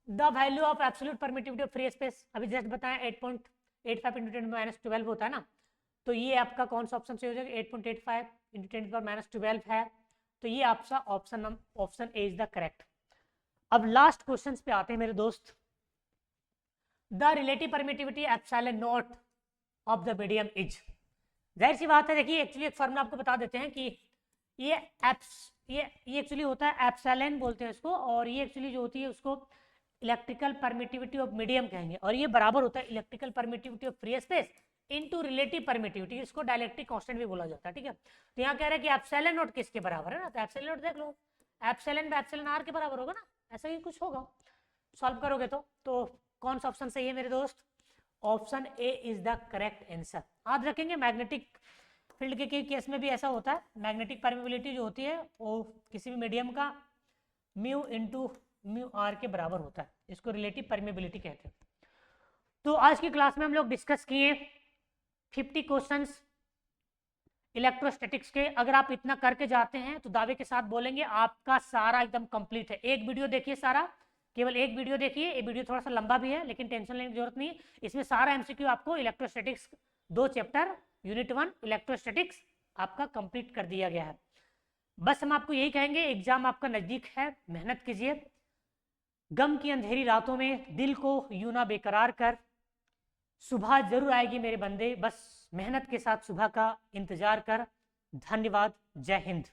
the value of absolute permittivity of free space, अभी जस्ट बताया 8.85 × 10⁻12 होता है ना, तो ये आपका कौन सा ऑप्शन सही हो जाएगा, 8.85 × 10⁻12 है, तो ये आपका option A is the correct. अब लास्ट क्वेश्चंस पे आते हैं मेरे दोस्त, the relative permittivity epsilon not of the medium is, जाहिर सी बात है, देखिए एक्चुअली एक फॉर्मूला आपको बता देते हैं कि ये एक्चुअली होता है एप्सिलॉन बोलते हैं इसको, और ये एक्चुअली जो होती है उसको इलेक्ट्रिकल परमिटिविटी ऑफ मीडियम कहेंगे, और ये बराबर होता है electrical permittivity of free space into relative permittivity, इसको डायलेक्ट्रिक कांस्टेंट भी बोला जाता है, ठीक है। तो यहाँ कह रहा है कि एप्सिलॉन नॉट किसके बराबर है ना, तो एप्सिलॉन नॉट देख लो, एप्सिलॉन बाय एप्सिलॉन r के बराबर होगा ना, ऐसा ही कुछ होगा, सॉल्व करोगे तो कौन सा ऑप्शन सही है मेरे दोस्त, option A is the correct answer. याद रखेंगे मैग्नेटिक फील्ड के केस में भी ऐसा होता है, मैग्नेटिक परमेबिलिटी जो होती है वो किसी भी मीडियम का म्यू इंटू म्यू आर के बराबर होता है, इसको रिलेटिव परमेबिलिटी कहते हैं। तो आज की क्लास में हम लोग डिस्कस किए 50 क्वेश्चंस इलेक्ट्रोस्टैटिक्स के। अगर आप इतना करके जाते हैं तो दावे के साथ बोलेंगे आपका सारा एकदम कंप्लीट है। एक वीडियो देखिए, सारा केवल एक वीडियो देखिए, ये वीडियो थोड़ा सा लंबा भी है लेकिन टेंशन लेने की जरूरत नहीं। इसमें सारा एमसीक्यू आपको इलेक्ट्रोस्टैटिक्स 2 चैप्टर यूनिट 1 इलेक्ट्रोस्टैटिक्स आपका कंप्लीट कर दिया गया है। बस हम आपको यही कहेंगे, एग्जाम आपका नजदीक है, मेहनत कीजिए। गम की अंधेरी रातों में दिल को यूं ना बेकरार कर, सुबह जरूर आएगी मेरे बंदे, बस मेहनत के साथ सुबह का इंतजार कर। धन्यवाद, जय हिंद।